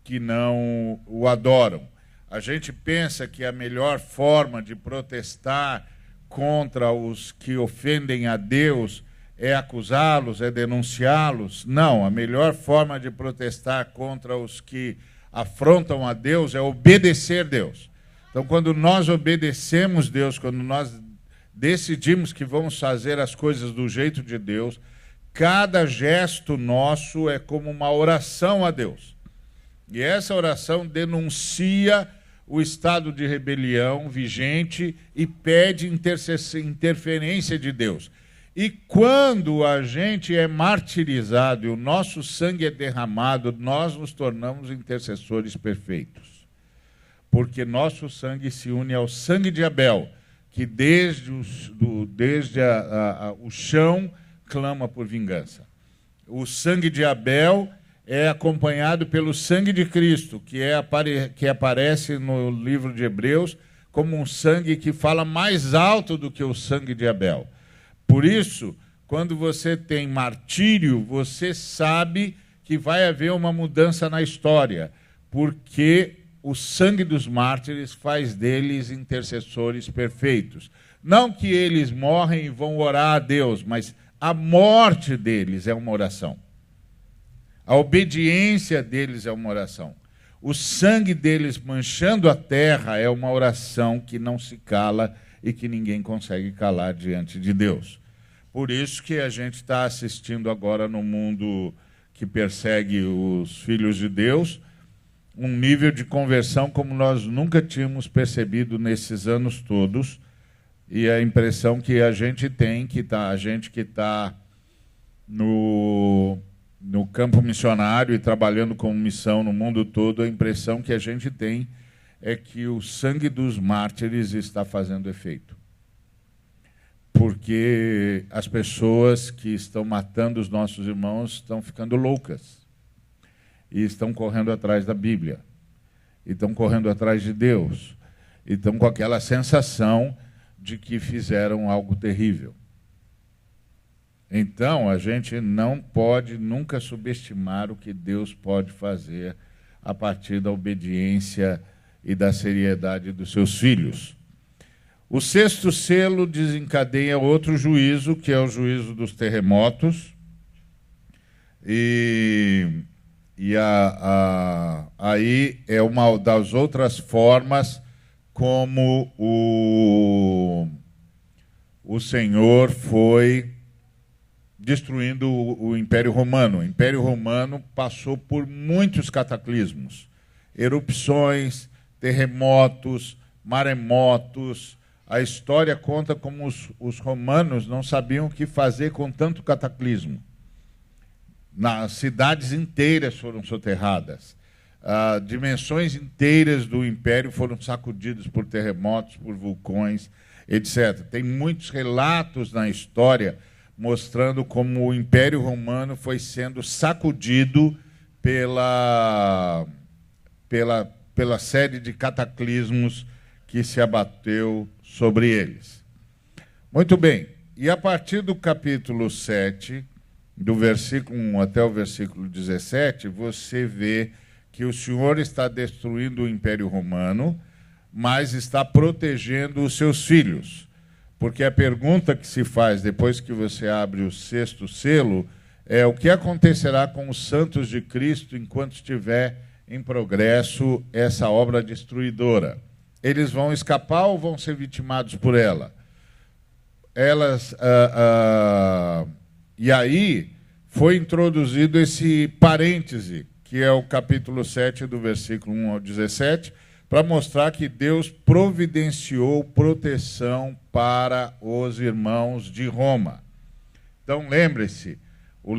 que não o adoram. A gente pensa que a melhor forma de protestar contra os que ofendem a Deus é acusá-los, é denunciá-los. Não, a melhor forma de protestar contra os que afrontam a Deus é obedecer a Deus. Então, quando nós obedecemos Deus, quando nós decidimos que vamos fazer as coisas do jeito de Deus, cada gesto nosso é como uma oração a Deus. E essa oração denuncia o estado de rebelião vigente e pede interferência de Deus. E quando a gente é martirizado e o nosso sangue é derramado, nós nos tornamos intercessores perfeitos. Porque nosso sangue se une ao sangue de Abel, que desde o chão clama por vingança. O sangue de Abel é acompanhado pelo sangue de Cristo, que aparece no livro de Hebreus como um sangue que fala mais alto do que o sangue de Abel. Por isso, quando você tem martírio, você sabe que vai haver uma mudança na história, porque o sangue dos mártires faz deles intercessores perfeitos. Não que eles morrem e vão orar a Deus, mas a morte deles é uma oração. A obediência deles é uma oração. O sangue deles manchando a terra é uma oração que não se cala e que ninguém consegue calar diante de Deus. Por isso que a gente está assistindo agora no mundo que persegue os filhos de Deus, um nível de conversão como nós nunca tínhamos percebido nesses anos todos, e a impressão que a gente tem, a gente que está no campo missionário e trabalhando com missão no mundo todo, a impressão que a gente tem é que o sangue dos mártires está fazendo efeito. Porque as pessoas que estão matando os nossos irmãos estão ficando loucas. E estão correndo atrás da Bíblia. E estão correndo atrás de Deus. E estão com aquela sensação de que fizeram algo terrível. Então, a gente não pode nunca subestimar o que Deus pode fazer a partir da obediência e da seriedade dos seus filhos. O 6º selo desencadeia outro juízo, que é o juízo dos terremotos. Aí é uma das outras formas como o Senhor foi destruindo o Império Romano. O Império Romano passou por muitos cataclismos, erupções, terremotos, maremotos. A história conta como os romanos não sabiam o que fazer com tanto cataclismo. Nas cidades inteiras foram soterradas. Dimensões inteiras do império foram sacudidas por terremotos, por vulcões, etc. Tem muitos relatos na história mostrando como o Império Romano foi sendo sacudido pela série de cataclismos que se abateu sobre eles. Muito bem, e a partir do capítulo 7, do versículo 1 até o versículo 17, você vê que o Senhor está destruindo o Império Romano, mas está protegendo os seus filhos. Porque a pergunta que se faz depois que você abre o 6º selo é: o que acontecerá com os santos de Cristo enquanto estiver em progresso essa obra destruidora? Eles vão escapar ou vão ser vitimados por ela? E aí foi introduzido esse parêntese, que é o capítulo 7, do versículo 1 ao 17, para mostrar que Deus providenciou proteção para os irmãos de Roma. Então, lembre-se, o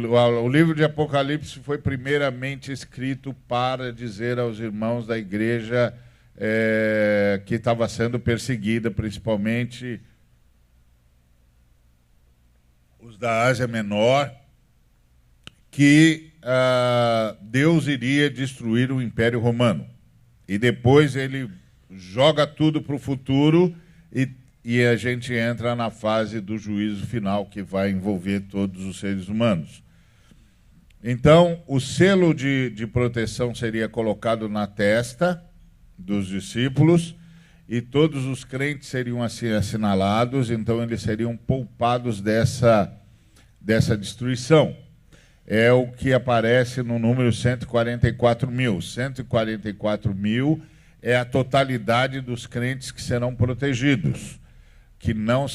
livro de Apocalipse foi primeiramente escrito para dizer aos irmãos da igreja que estava sendo perseguida, principalmente os da Ásia Menor, que Deus iria destruir o Império Romano. E depois ele joga tudo para o futuro e a gente entra na fase do juízo final, que vai envolver todos os seres humanos. Então, o selo de proteção seria colocado na testa dos discípulos e todos os crentes seriam assim assinalados, então eles seriam poupados dessa destruição. É o que aparece no número 144 mil. 144 mil é a totalidade dos crentes que serão protegidos, que não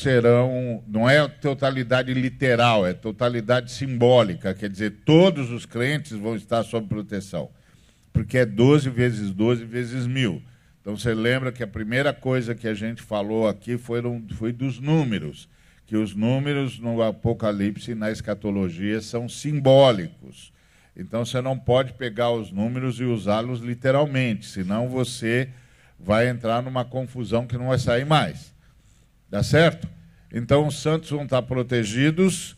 é a totalidade literal, é a totalidade simbólica, quer dizer, todos os crentes vão estar sob proteção, porque é 12 vezes 12 vezes 1000. Então você lembra que a primeira coisa que a gente falou aqui foi dos números, que os números no Apocalipse e na escatologia são simbólicos. Então você não pode pegar os números e usá-los literalmente, senão você vai entrar numa confusão que não vai sair mais. Dá certo? Então os santos vão estar protegidos,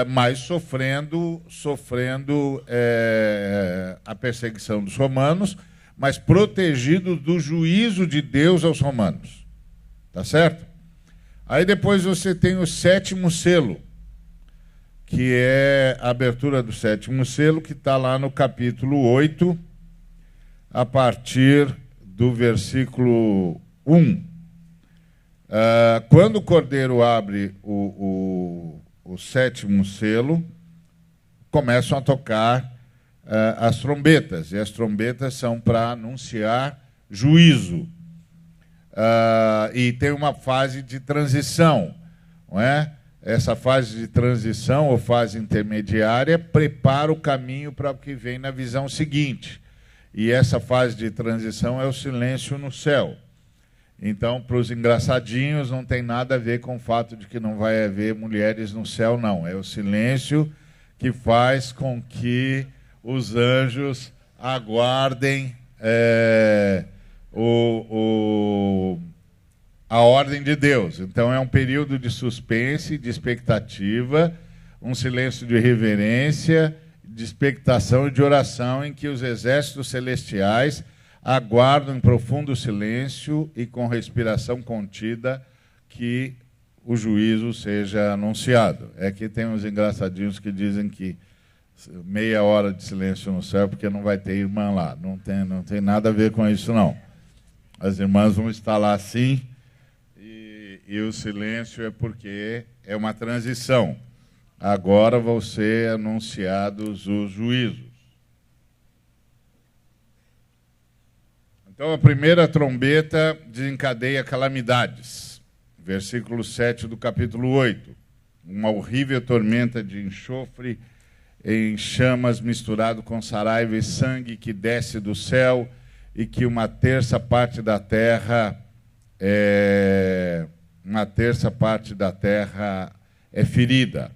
mas sofrendo a perseguição dos romanos, mas protegidos do juízo de Deus aos romanos. Tá certo? Aí depois você tem o 7º selo, que é a abertura do 7º selo, que está lá no capítulo 8, a partir do versículo 1. Quando o Cordeiro abre o 7º selo, começam a tocar as trombetas, e as trombetas são para anunciar juízo. E tem uma fase de transição, não é? Essa fase de transição, ou fase intermediária, prepara o caminho para o que vem na visão seguinte. E essa fase de transição é o silêncio no céu. Então, para os engraçadinhos, não tem nada a ver com o fato de que não vai haver mulheres no céu, não. É o silêncio que faz com que os anjos aguardem a ordem de Deus. Então é um período de suspense, de expectativa, um silêncio de reverência, de expectação e de oração, em que os exércitos celestiais aguardam em profundo silêncio e com respiração contida que o juízo seja anunciado. É que tem uns engraçadinhos que dizem que meia hora de silêncio no céu porque não vai ter irmã lá. Não tem nada a ver com isso, não. As irmãs vão estar lá sim, e o silêncio é porque é uma transição. Agora vão ser anunciados os juízos. Então, a primeira trombeta desencadeia calamidades. Versículo 7 do capítulo 8. Uma horrível tormenta de enxofre em chamas misturado com saraiva e sangue que desce do céu, e que uma terça parte da terra é ferida.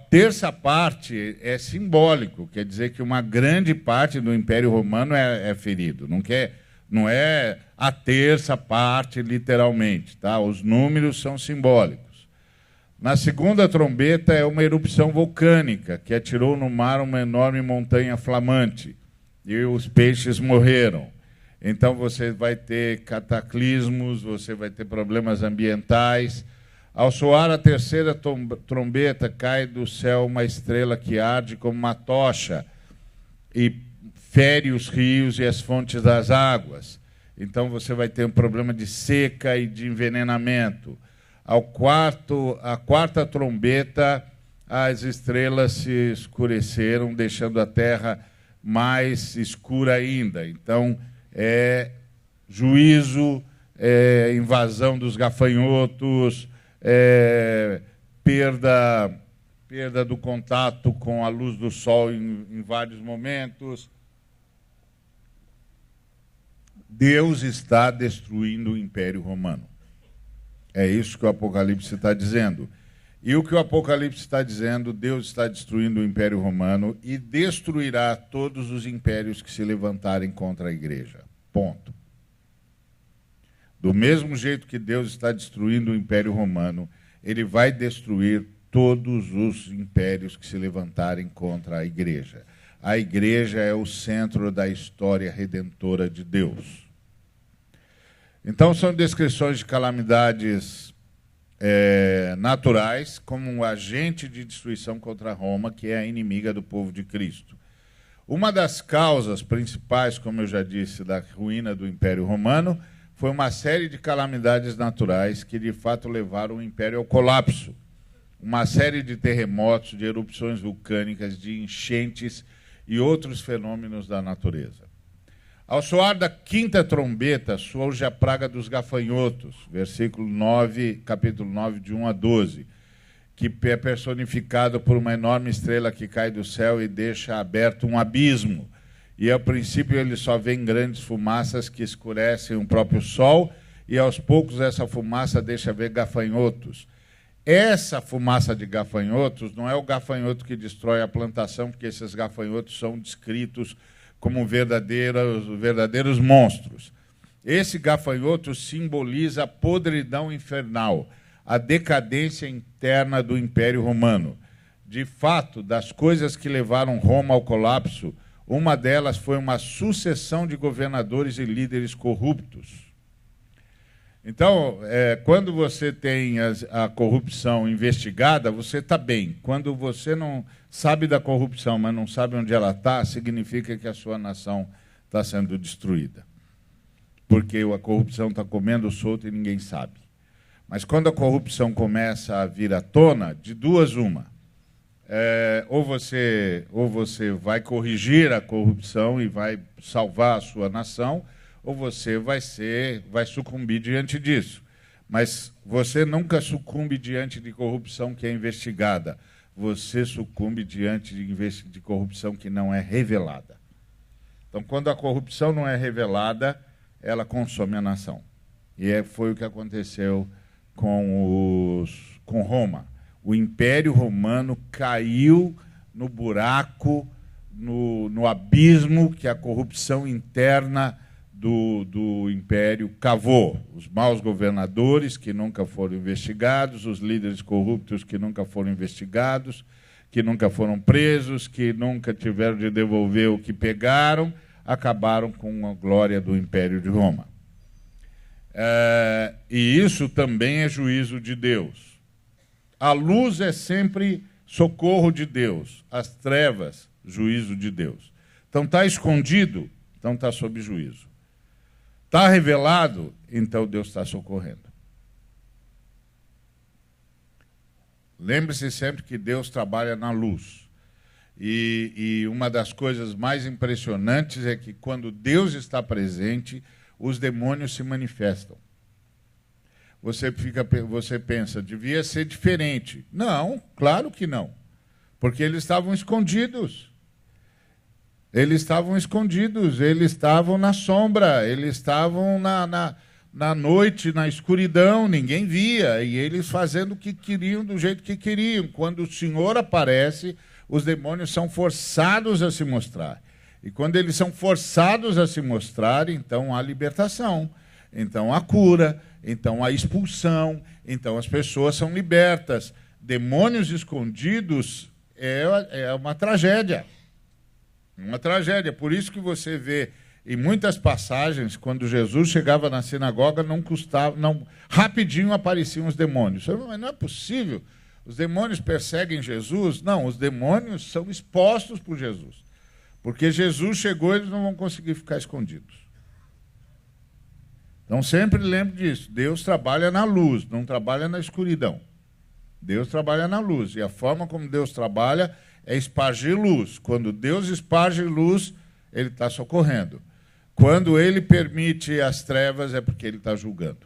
Terça parte é simbólico, quer dizer que uma grande parte do Império Romano é ferido. Não é a terça parte, literalmente. Tá? Os números são simbólicos. Na segunda trombeta é uma erupção vulcânica que atirou no mar uma enorme montanha flamante, e os peixes morreram. Então você vai ter cataclismos, você vai ter problemas ambientais. Ao soar a terceira trombeta, cai do céu uma estrela que arde como uma tocha e fere os rios e as fontes das águas. Então você vai ter um problema de seca e de envenenamento. A quarta trombeta, as estrelas se escureceram, deixando a terra mais escura ainda. Então, é juízo, invasão dos gafanhotos, perda do contato com a luz do sol em vários momentos. Deus está destruindo o Império Romano. É isso que o Apocalipse está dizendo. E o que o Apocalipse está dizendo, Deus está destruindo o Império Romano e destruirá todos os impérios que se levantarem contra a igreja. Ponto. Do mesmo jeito que Deus está destruindo o Império Romano, ele vai destruir todos os impérios que se levantarem contra a igreja. A igreja é o centro da história redentora de Deus. Então, são descrições de calamidades naturais, como um agente de destruição contra Roma, que é a inimiga do povo de Cristo. Uma das causas principais, como eu já disse, da ruína do Império Romano, foi uma série de calamidades naturais que, de fato, levaram o Império ao colapso. Uma série de terremotos, de erupções vulcânicas, de enchentes e outros fenômenos da natureza. Ao soar da quinta trombeta, surge a praga dos gafanhotos, versículo 9, capítulo 9, de 1 a 12, que é personificado por uma enorme estrela que cai do céu e deixa aberto um abismo. E, ao princípio, ele só vê grandes fumaças que escurecem o próprio sol, e, aos poucos, essa fumaça deixa ver gafanhotos. Essa fumaça de gafanhotos não é o gafanhoto que destrói a plantação, porque esses gafanhotos são descritos como verdadeiros monstros. Esse gafanhoto simboliza a podridão infernal, a decadência interna do Império Romano. De fato, das coisas que levaram Roma ao colapso, uma delas foi uma sucessão de governadores e líderes corruptos. Então, quando você tem a corrupção investigada, você está bem. Quando você não sabe da corrupção, mas não sabe onde ela está, significa que a sua nação está sendo destruída. Porque a corrupção está comendo solto e ninguém sabe. Mas quando a corrupção começa a vir à tona, de duas uma. Ou você vai corrigir a corrupção e vai salvar a sua nação, ou você vai sucumbir diante disso. Mas você nunca sucumbe diante de corrupção que é investigada. Você sucumbe diante de corrupção que não é revelada. Então, quando a corrupção não é revelada, ela consome a nação. E foi o que aconteceu com Roma. O Império Romano caiu no buraco, no abismo que a corrupção interna do império cavou. Os maus governadores que nunca foram investigados, os líderes corruptos que nunca foram investigados, que nunca foram presos, que nunca tiveram de devolver o que pegaram, acabaram com a glória do Império de Roma. E isso também é juízo de Deus. A luz é sempre socorro de Deus, as trevas, juízo de Deus. Então está escondido, então está sob juízo. Está revelado, então Deus está socorrendo. Lembre-se sempre que Deus trabalha na luz. E uma das coisas mais impressionantes é que quando Deus está presente, os demônios se manifestam. Você pensa, devia ser diferente. Não, claro que não. Porque eles estavam escondidos. Eles estavam escondidos, eles estavam na sombra, eles estavam na noite, na escuridão, ninguém via. E eles fazendo o que queriam, do jeito que queriam. Quando o Senhor aparece, os demônios são forçados a se mostrar. E quando eles são forçados a se mostrar, então há libertação, então há cura, então há expulsão, então as pessoas são libertas. Demônios escondidos é uma tragédia. Uma tragédia. Por isso que você vê em muitas passagens, quando Jesus chegava na sinagoga, rapidinho apareciam os demônios. Mas não é possível. Os demônios perseguem Jesus? Não, os demônios são expostos por Jesus. Porque Jesus chegou, eles não vão conseguir ficar escondidos. Então sempre lembre disso. Deus trabalha na luz, não trabalha na escuridão. Deus trabalha na luz. E a forma como Deus trabalha é espargir luz. Quando Deus esparge luz, Ele está socorrendo. Quando Ele permite as trevas, é porque Ele está julgando.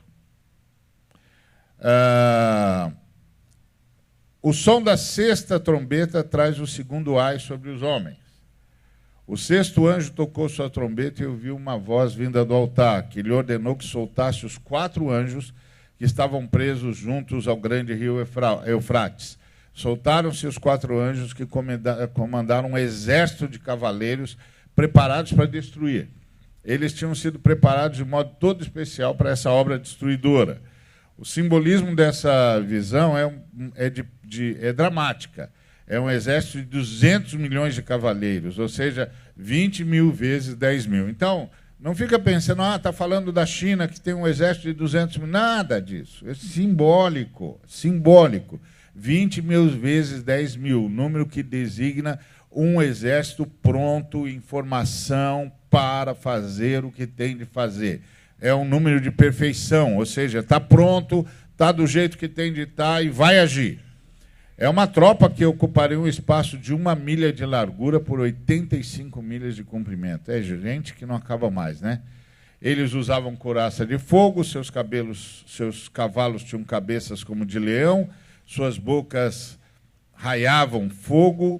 O som da sexta trombeta traz o segundo ai sobre os homens. O sexto anjo tocou sua trombeta e ouviu uma voz vinda do altar, que lhe ordenou que soltasse os 4 anjos que estavam presos juntos ao grande rio Eufrates. Soltaram-se os 4 anjos que comandaram um exército de cavaleiros preparados para destruir. Eles tinham sido preparados de modo todo especial para essa obra destruidora. O simbolismo dessa visão é dramática. É um exército de 200 milhões de cavaleiros, ou seja, 20 mil vezes 10 mil. Então, não fica pensando, está falando da China que tem um exército de 200 mil. Nada disso. É simbólico. 20 mil vezes 10 mil, número que designa um exército pronto, em formação para fazer o que tem de fazer. É um número de perfeição, ou seja, está pronto, está do jeito que tem de estar e vai agir. É uma tropa que ocuparia um espaço de 1 milha de largura por 85 milhas de comprimento. É gente que não acaba mais, né? Eles usavam couraça de fogo, seus cavalos tinham cabeças como de leão, suas bocas raiavam fogo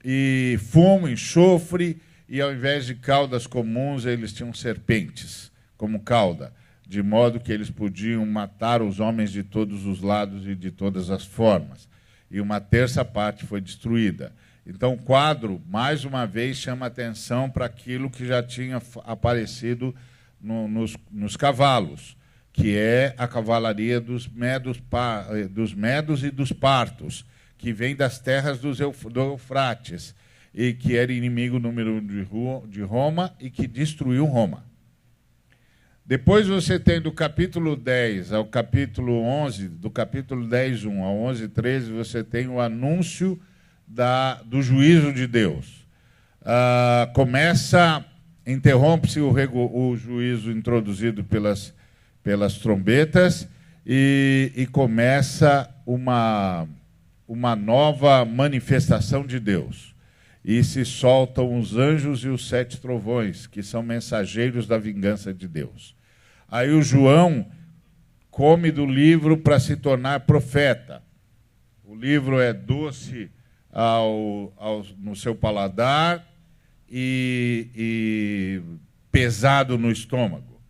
e fumo, enxofre, e ao invés de caudas comuns, eles tinham serpentes como cauda, de modo que eles podiam matar os homens de todos os lados e de todas as formas. E 1/3 parte foi destruída. Então, o quadro, mais uma vez, chama atenção para aquilo que já tinha aparecido nos cavalos, que é a cavalaria dos medos e dos partos, que vem das terras do Eufrates, e que era inimigo número 1 de Roma e que destruiu Roma. Depois você tem do capítulo 10 ao capítulo 11, do capítulo 10:1 ao 11:13, você tem o anúncio do juízo de Deus. Interrompe-se o juízo introduzido pelas trombetas e começa uma nova manifestação de Deus. E se soltam os anjos e os 7 trovões, que são mensageiros da vingança de Deus. Aí o João come do livro para se tornar profeta. O livro é doce no seu paladar e pesado no estômago.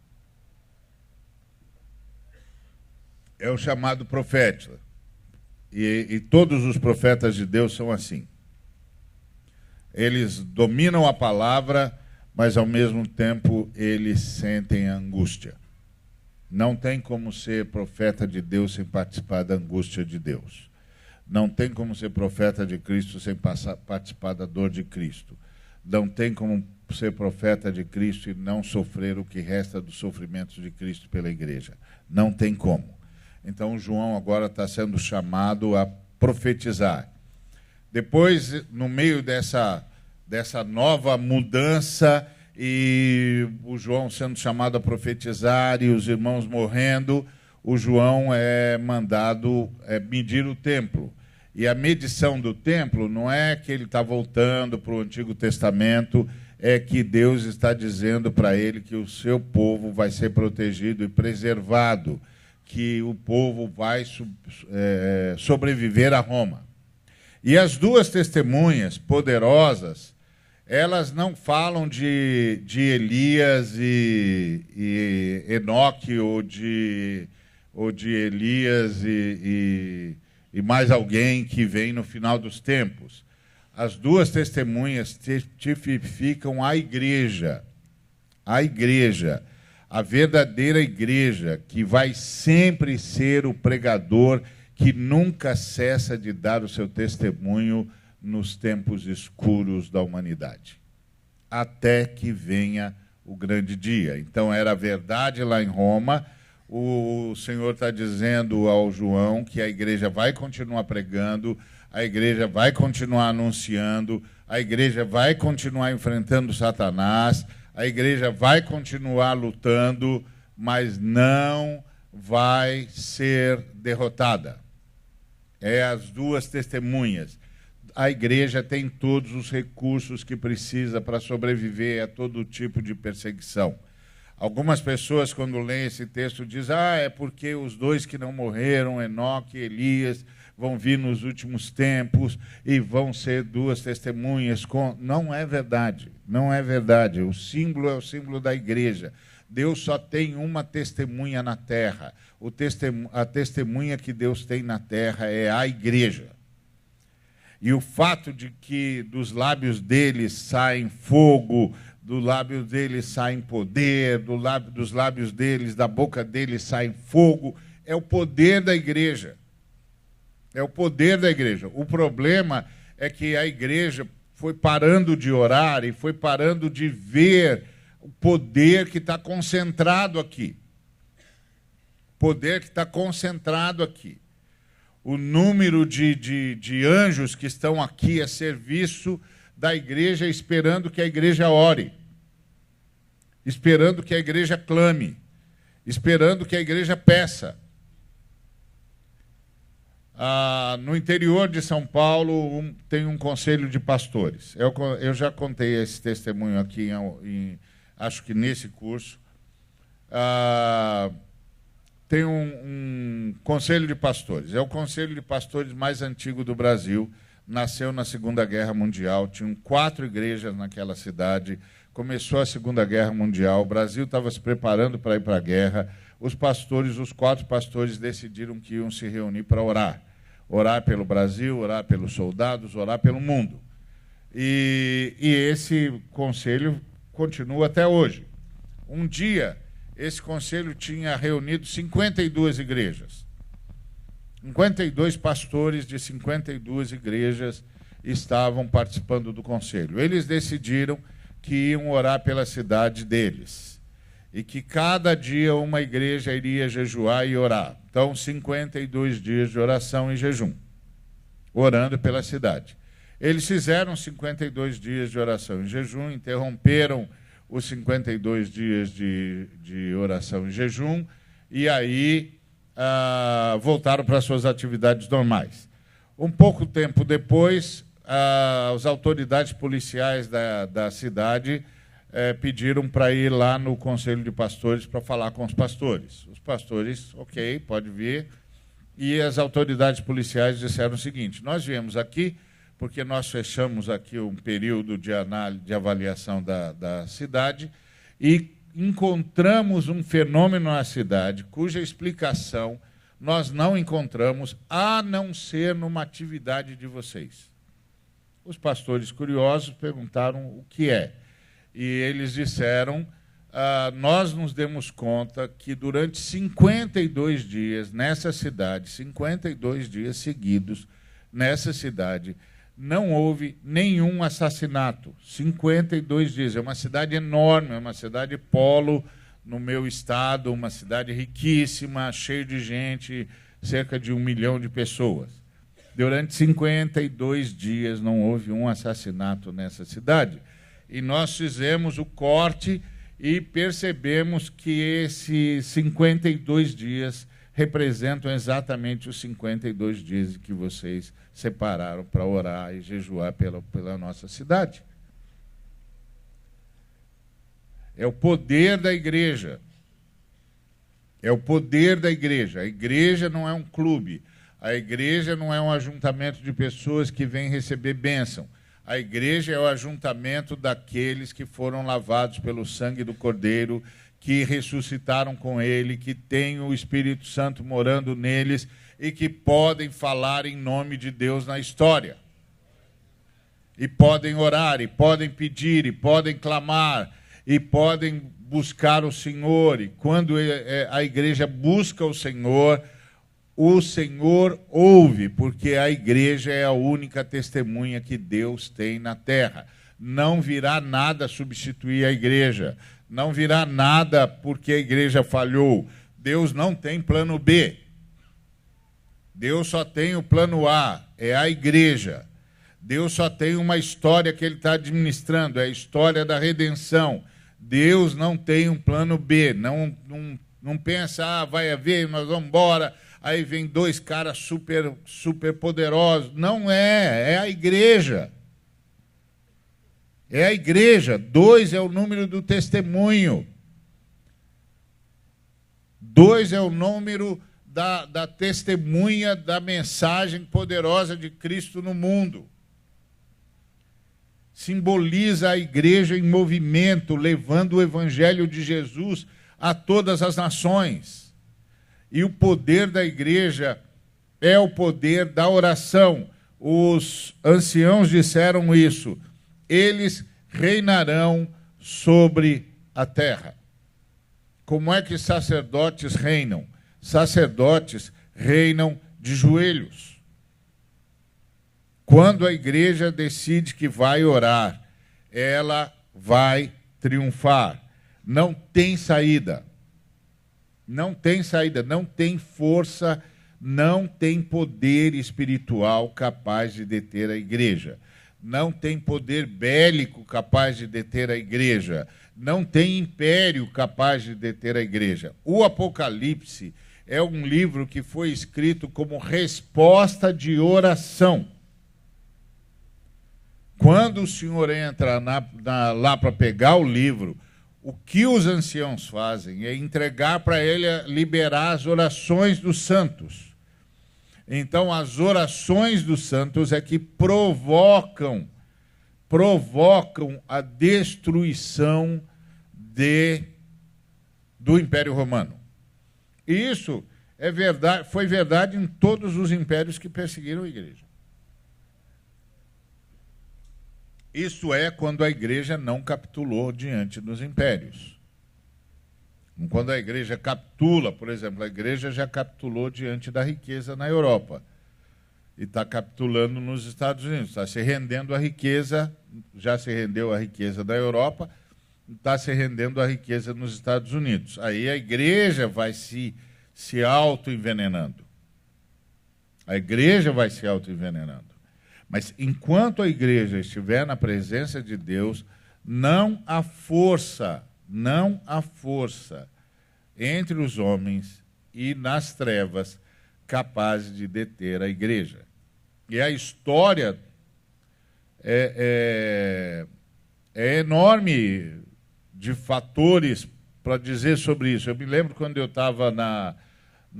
É o chamado profeta. E todos os profetas de Deus são assim. Eles dominam a palavra, mas, ao mesmo tempo, eles sentem angústia. Não tem como ser profeta de Deus sem participar da angústia de Deus. Não tem como ser profeta de Cristo sem participar da dor de Cristo. Não tem como ser profeta de Cristo e não sofrer o que resta dos sofrimentos de Cristo pela igreja. Não tem como. Então, João agora está sendo chamado a profetizar. Depois, no meio dessa nova mudança, e o João sendo chamado a profetizar e os irmãos morrendo, o João é mandado medir o templo. E a medição do templo não é que ele está voltando para o Antigo Testamento, é que Deus está dizendo para ele que o seu povo vai ser protegido e preservado, que o povo vai sobreviver a Roma. E as duas testemunhas poderosas, elas não falam de Elias e Enoque, ou de Elias e mais alguém que vem no final dos tempos. As duas testemunhas tipificam a igreja, a verdadeira igreja, que vai sempre ser o pregador que nunca cessa de dar o seu testemunho nos tempos escuros da humanidade, até que venha o grande dia. Então, era verdade lá em Roma. O Senhor está dizendo ao João que a igreja vai continuar pregando, a igreja vai continuar anunciando, a igreja vai continuar enfrentando Satanás, a igreja vai continuar lutando, mas não vai ser derrotada. É as duas testemunhas. A igreja tem todos os recursos que precisa para sobreviver a todo tipo de perseguição. Algumas pessoas, quando leem esse texto, dizem: é porque os dois que não morreram, Enoque e Elias, vão vir nos últimos tempos e vão ser duas testemunhas. Não é verdade, não é verdade. O símbolo é o símbolo da igreja. Deus só tem uma testemunha na terra. A testemunha que Deus tem na terra é a igreja. E o fato de que dos lábios deles saem fogo, dos lábios deles saem poder, dos lábios deles, da boca deles saem fogo, é o poder da igreja. É o poder da igreja. O problema é que a igreja foi parando de orar e foi parando de ver o poder que está concentrado aqui. Poder que está concentrado aqui. O número de anjos que estão aqui a serviço da igreja, esperando que a igreja ore, esperando que a igreja clame, esperando que a igreja peça. No interior de São Paulo tem um conselho de pastores. Eu já contei esse testemunho aqui, acho que nesse curso. Tem um conselho de pastores. É o conselho de pastores mais antigo do Brasil. Nasceu na Segunda Guerra Mundial. Tinham 4 igrejas naquela cidade. Começou a Segunda Guerra Mundial. O Brasil estava se preparando para ir para a guerra. Os 4 pastores decidiram que iam se reunir para orar. Orar pelo Brasil, orar pelos soldados, orar pelo mundo. E esse conselho continua até hoje. Um dia, esse conselho tinha reunido 52 igrejas. 52 pastores de 52 igrejas estavam participando do conselho. Eles decidiram que iam orar pela cidade deles. E que cada dia uma igreja iria jejuar e orar. Então, 52 dias de oração e jejum, orando pela cidade. Eles fizeram 52 dias de oração e jejum, interromperam os 52 dias de oração e jejum, e aí voltaram para suas atividades normais. Um pouco tempo depois, as autoridades policiais da cidade pediram para ir lá no Conselho de Pastores para falar com os pastores. Os pastores, ok, pode vir. E as autoridades policiais disseram o seguinte: nós viemos aqui porque nós fechamos aqui um período de avaliação da cidade e encontramos um fenômeno na cidade cuja explicação nós não encontramos, a não ser numa atividade de vocês. Os pastores curiosos perguntaram o que é. e eles disseram, nós nos demos conta que durante 52 dias nessa cidade, 52 dias seguidos nessa cidade, não houve nenhum assassinato. 52 dias. É uma cidade enorme, é uma cidade polo no meu estado, uma cidade riquíssima, cheia de gente, cerca de 1 milhão de pessoas. Durante 52 dias não houve um assassinato nessa cidade. E nós fizemos o corte e percebemos que esses 52 dias representam exatamente os 52 dias que vocês separaram para orar e jejuar pela nossa cidade. É o poder da igreja. É o poder da igreja. A igreja não é um clube. A igreja não é um ajuntamento de pessoas que vêm receber bênção. A igreja é o ajuntamento daqueles que foram lavados pelo sangue do Cordeiro, que ressuscitaram com ele, que têm o Espírito Santo morando neles e que podem falar em nome de Deus na história. E podem orar, e podem pedir, e podem clamar, e podem buscar o Senhor. E quando a igreja busca o Senhor ouve, porque a igreja é a única testemunha que Deus tem na terra. Não virá nada substituir a igreja. Não virá nada porque a igreja falhou. Deus não tem plano B. Deus só tem o plano A, é a igreja. Deus só tem uma história que ele está administrando, é a história da redenção. Deus não tem um plano B. Não pensa, vai haver, nós vamos embora. Aí vem 2 caras super poderosos. Não é a igreja. É a igreja. 2 é o número do testemunho. 2 é o número da testemunha da mensagem poderosa de Cristo no mundo. Simboliza a igreja em movimento, levando o evangelho de Jesus a todas as nações. E o poder da igreja é o poder da oração. Os anciãos disseram isso. Eles reinarão sobre a terra. Como é que sacerdotes reinam? Sacerdotes reinam de joelhos. Quando a igreja decide que vai orar, ela vai triunfar. Não tem saída. Não tem saída, não tem força, não tem poder espiritual capaz de deter a igreja. Não tem poder bélico capaz de deter a igreja. Não tem império capaz de deter a igreja. O Apocalipse é um livro que foi escrito como resposta de oração. Quando o Senhor entra lá para pegar o livro, o que os anciãos fazem é entregar para ele, liberar as orações dos santos. Então, as orações dos santos é que provocam a destruição do Império Romano. E isso é verdade, foi verdade em todos os impérios que perseguiram a igreja. Isso é quando a igreja não capitulou diante dos impérios. Quando a igreja capitula, por exemplo, a igreja já capitulou diante da riqueza na Europa. E está capitulando nos Estados Unidos. Está se rendendo à riqueza, já se rendeu à riqueza da Europa, está se rendendo à riqueza nos Estados Unidos. Aí a igreja vai se auto-envenenando. A igreja vai se auto-envenenando. Mas enquanto a igreja estiver na presença de Deus, não há força entre os homens e nas trevas capaz de deter a igreja. E a história é enorme de fatores para dizer sobre isso. Eu me lembro quando eu estava na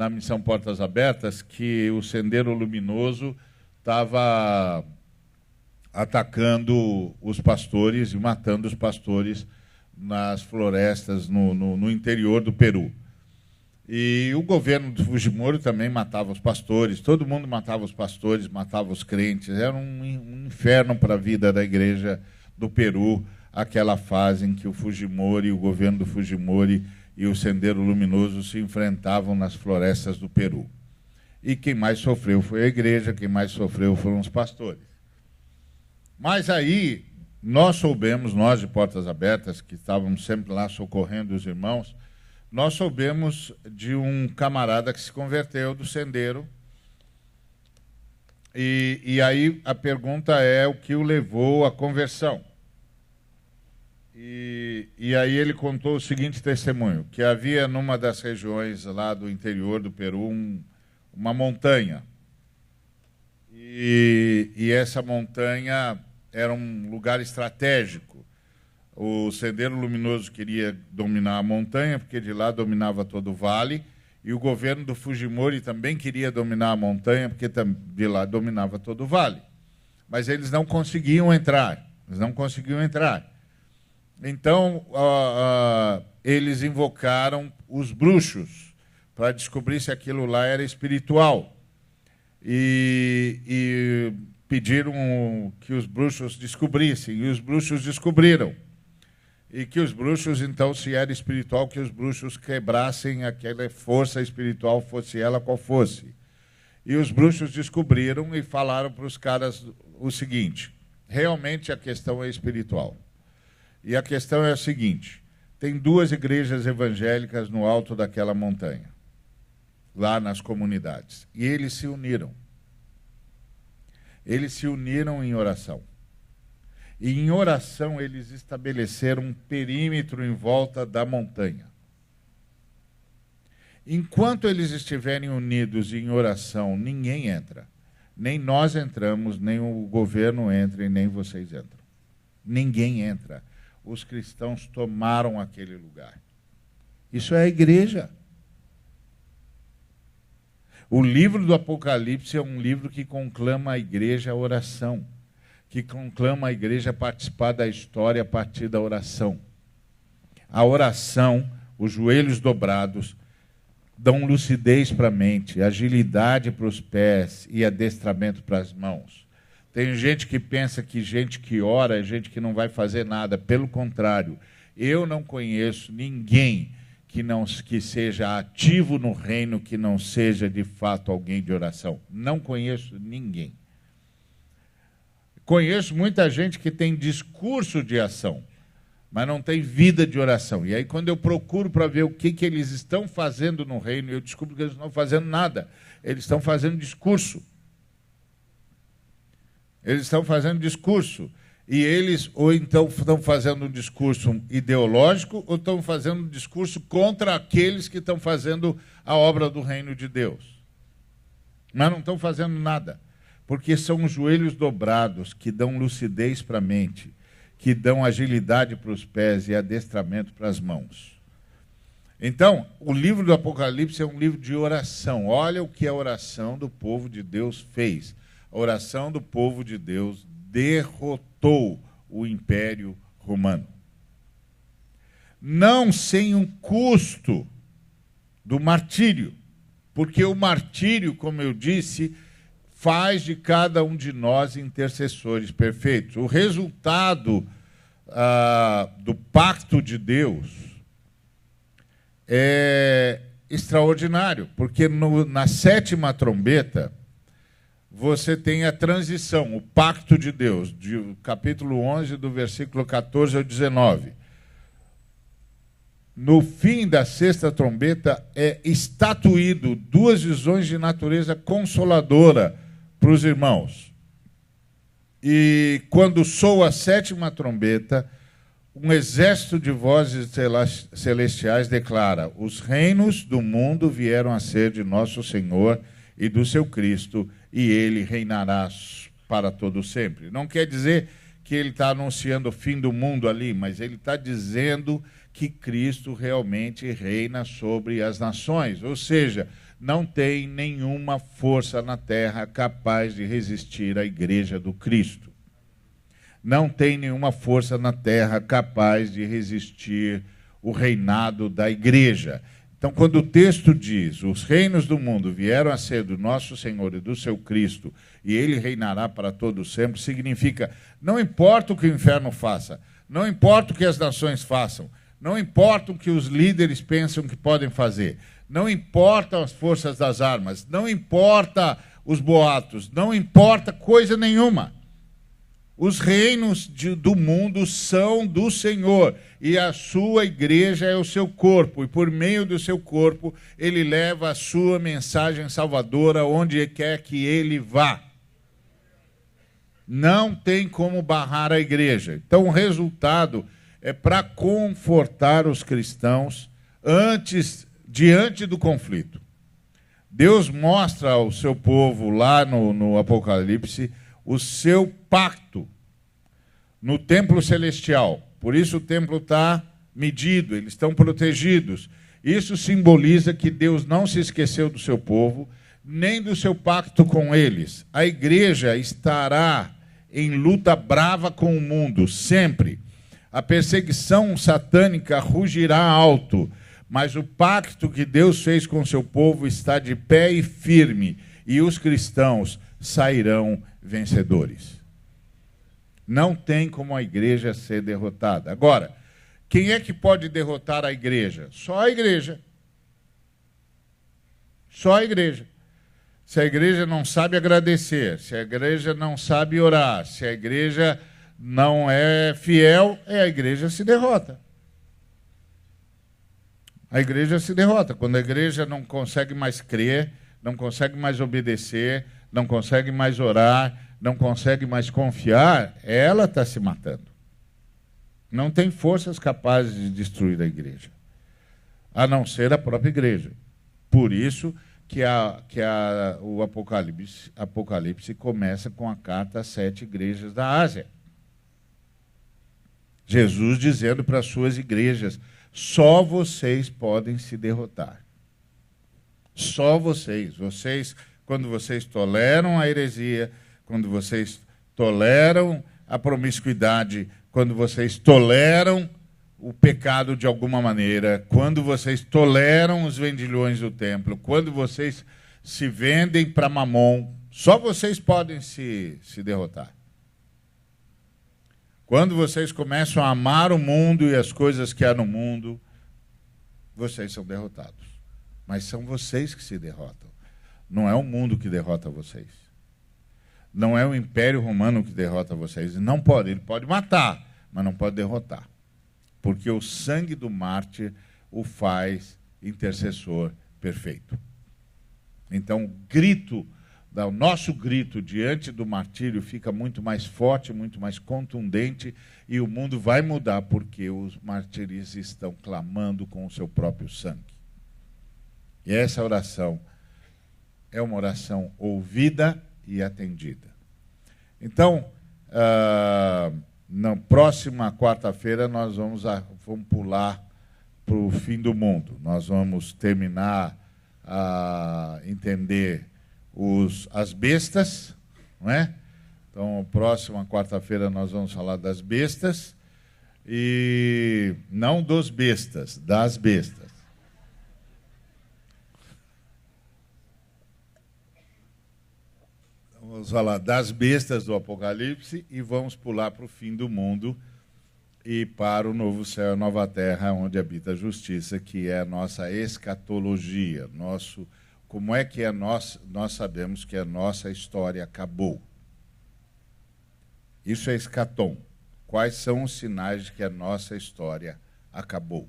Missão Portas Abertas, que o Sendeiro Luminoso estava atacando os pastores e matando os pastores nas florestas no interior do Peru. E o governo do Fujimori também matava os pastores, todo mundo matava os pastores, matava os crentes. Era um inferno para a vida da igreja do Peru, aquela fase em que o Fujimori, o governo do Fujimori e o Sendero Luminoso se enfrentavam nas florestas do Peru. E quem mais sofreu foi a igreja, quem mais sofreu foram os pastores. Mas aí nós soubemos, nós de Portas Abertas, que estávamos sempre lá socorrendo os irmãos, nós soubemos de um camarada que se converteu do Sendero. E aí a pergunta é o que o levou à conversão. E aí ele contou o seguinte testemunho, que havia numa das regiões lá do interior do Peru uma montanha. E essa montanha era um lugar estratégico. O Sendero Luminoso queria dominar a montanha, porque de lá dominava todo o vale, e o governo do Fujimori também queria dominar a montanha, porque de lá dominava todo o vale. Mas eles não conseguiam entrar. Então, eles invocaram os bruxos para descobrir se aquilo lá era espiritual. E pediram que os bruxos descobrissem, e os bruxos descobriram. E que os bruxos, então, se era espiritual, que os bruxos quebrassem aquela força espiritual, fosse ela qual fosse. E os bruxos descobriram e falaram para os caras o seguinte: realmente a questão é espiritual. E a questão é a seguinte: tem 2 igrejas evangélicas no alto daquela montanha, lá nas comunidades. E eles se uniram. Eles se uniram em oração. E em oração eles estabeleceram um perímetro em volta da montanha. Enquanto eles estiverem unidos em oração, ninguém entra. Nem nós entramos, nem o governo entra e nem vocês entram. Ninguém entra. Os cristãos tomaram aquele lugar. Isso é a igreja. O livro do Apocalipse é um livro que conclama a igreja à oração, que conclama a igreja a participar da história a partir da oração. A oração, os joelhos dobrados, dão lucidez para a mente, agilidade para os pés e adestramento para as mãos. Tem gente que pensa que gente que ora é gente que não vai fazer nada. Pelo contrário, eu não conheço ninguém que seja ativo no reino, que não seja de fato alguém de oração. Não conheço ninguém. Conheço muita gente que tem discurso de ação, mas não tem vida de oração. E aí, quando eu procuro para ver o que eles estão fazendo no reino, eu descubro que eles não estão fazendo nada. Eles estão fazendo discurso. Eles estão fazendo discurso. E eles ou então estão fazendo um discurso ideológico ou estão fazendo um discurso contra aqueles que estão fazendo a obra do reino de Deus. Mas não estão fazendo nada. Porque são os joelhos dobrados que dão lucidez para a mente, que dão agilidade para os pés e adestramento para as mãos. Então, o livro do Apocalipse é um livro de oração. Olha o que a oração do povo de Deus fez. A oração do povo de Deus derrotou o Império Romano. Não sem um custo do martírio, porque o martírio, como eu disse, faz de cada um de nós intercessores perfeitos. O resultado do pacto de Deus é extraordinário, porque na 7ª trombeta você tem a transição, o pacto de Deus, do capítulo 11, do versículo 14 ao 19. No fim da 6ª trombeta é estatuído 2 visões de natureza consoladora para os irmãos. E quando soa a 7ª trombeta, um exército de vozes celestiais declara: os reinos do mundo vieram a ser de nosso Senhor e do seu Cristo, e ele reinará para todo sempre. Não quer dizer que ele está anunciando o fim do mundo ali, mas ele está dizendo que Cristo realmente reina sobre as nações. Ou seja, não tem nenhuma força na terra capaz de resistir à igreja do Cristo. Não tem nenhuma força na terra capaz de resistir o reinado da igreja. Então, quando o texto diz: os reinos do mundo vieram a ser do nosso Senhor e do seu Cristo, e ele reinará para todo sempre, significa, não importa o que o inferno faça, Não importa o que as nações façam, não importa o que os líderes pensam que podem fazer, não importa as forças das armas, não importa os boatos, não importa coisa nenhuma. Os reinos do mundo são do Senhor, e a sua igreja é o seu corpo, e por meio do seu corpo ele leva a sua mensagem salvadora onde quer que ele vá. Não tem como barrar a igreja. Então o resultado é para confortar os cristãos diante do conflito. Deus mostra ao seu povo lá no Apocalipse o seu pacto no templo celestial. Por isso o templo está medido, eles estão protegidos. Isso simboliza que Deus não se esqueceu do seu povo, nem do seu pacto com eles. A igreja estará em luta brava com o mundo, sempre. A perseguição satânica rugirá alto, mas o pacto que Deus fez com o seu povo está de pé e firme, e os cristãos sairão vencedores. Não tem como a igreja ser derrotada. Agora, quem é que pode derrotar a igreja? Só a igreja. Só a igreja. Se a igreja não sabe agradecer, se a igreja não sabe orar, se a igreja não é fiel, a igreja se derrota. A igreja se derrota. Quando a igreja não consegue mais crer, não consegue mais obedecer, não consegue mais orar, não consegue mais confiar, ela está se matando. Não tem forças capazes de destruir a igreja, a não ser a própria igreja. Por isso que o Apocalipse começa com a carta às 7 igrejas da Ásia. Jesus dizendo para as suas igrejas: só vocês podem se derrotar. Só vocês. Quando vocês toleram a heresia, quando vocês toleram a promiscuidade, quando vocês toleram o pecado de alguma maneira, quando vocês toleram os vendilhões do templo, quando vocês se vendem para Mamon, só vocês podem se derrotar. Quando vocês começam a amar o mundo e as coisas que há no mundo, vocês são derrotados. Mas são vocês que se derrotam. Não é o mundo que derrota vocês. Não é o Império Romano que derrota vocês. Não pode, ele pode matar, mas não pode derrotar. Porque o sangue do mártir o faz intercessor perfeito. Então, o nosso grito diante do martírio fica muito mais forte, muito mais contundente, e o mundo vai mudar porque os mártires estão clamando com o seu próprio sangue. E essa oração é uma oração ouvida e atendida. Então, na próxima quarta-feira nós vamos pular para o fim do mundo. Nós vamos terminar a entender as bestas, não é? Então, próxima quarta-feira nós vamos falar das bestas, e não dos bestas, das bestas. Vamos falar das bestas do Apocalipse e vamos pular para o fim do mundo e para o novo céu e a nova terra, onde habita a justiça, que é a nossa escatologia. Como é que nós sabemos que a nossa história acabou? Isso é escatom. Quais são os sinais de que a nossa história acabou?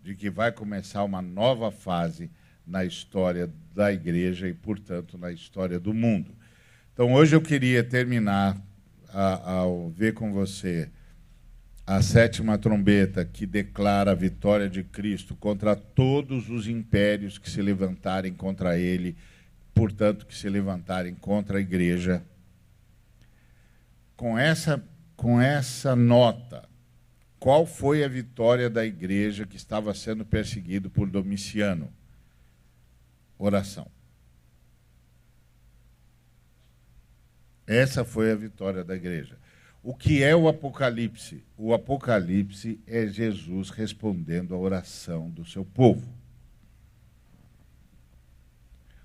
De que vai começar uma nova fase na história da igreja e, portanto, na história do mundo. Então, hoje eu queria terminar ao ver com você a 7ª trombeta, que declara a vitória de Cristo contra todos os impérios que se levantarem contra ele, portanto, que se levantarem contra a igreja. Com essa nota, qual foi a vitória da igreja que estava sendo perseguido por Domiciano? Oração. Essa foi a vitória da igreja. O que é o Apocalipse? O Apocalipse é Jesus respondendo à oração do seu povo.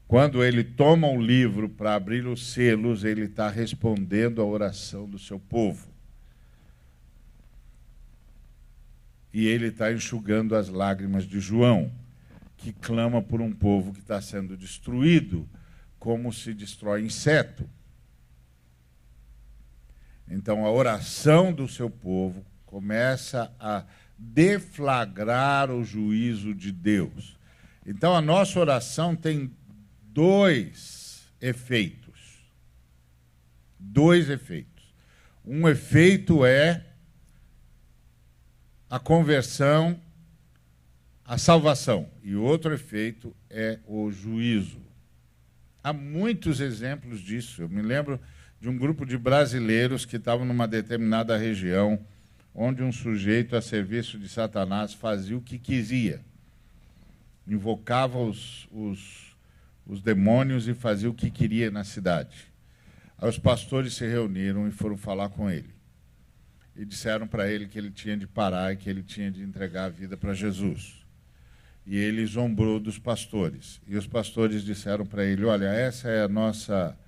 Quando ele toma o livro para abrir os selos, ele está respondendo à oração do seu povo. E ele está enxugando as lágrimas de João, que clama por um povo que está sendo destruído, como se destrói inseto. Então, a oração do seu povo começa a deflagrar o juízo de Deus. Então, a nossa oração tem dois efeitos. Dois efeitos. Um efeito é a conversão, a salvação. E outro efeito é o juízo. Há muitos exemplos disso. Eu me lembro de um grupo de brasileiros que estavam numa determinada região, onde um sujeito a serviço de Satanás fazia o que quisia. Invocava os demônios e fazia o que queria na cidade. Aí os pastores se reuniram e foram falar com ele. E disseram para ele que ele tinha de parar e que ele tinha de entregar a vida para Jesus. E ele zombou dos pastores. E os pastores disseram para ele, olha, essa é a nossa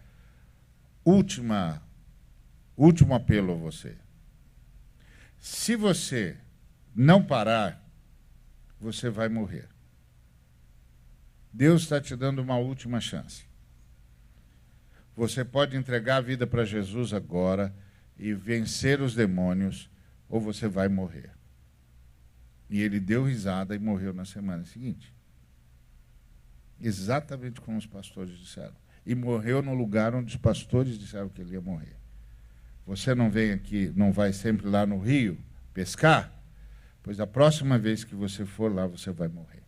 último apelo a você. Se você não parar, você vai morrer. Deus está te dando uma última chance. Você pode entregar a vida para Jesus agora e vencer os demônios, ou você vai morrer. E ele deu risada e morreu na semana seguinte. Exatamente como os pastores disseram. E morreu no lugar onde os pastores disseram que ele ia morrer. Você não vem aqui, não vai sempre lá no rio pescar? Pois a próxima vez que você for lá, você vai morrer.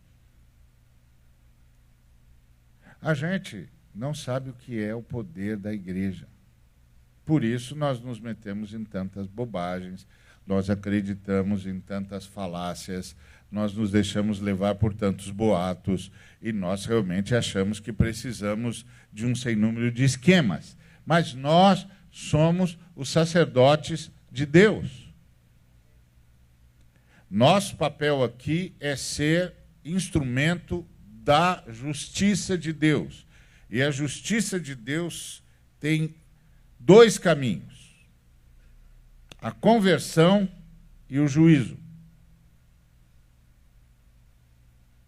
A gente não sabe o que é o poder da igreja. Por isso nós nos metemos em tantas bobagens, nós acreditamos em tantas falácias, nós nos deixamos levar por tantos boatos e nós realmente achamos que precisamos de um sem número de esquemas. Mas nós somos os sacerdotes de Deus. Nosso papel aqui é ser instrumento da justiça de Deus. E a justiça de Deus tem dois caminhos: a conversão e o juízo.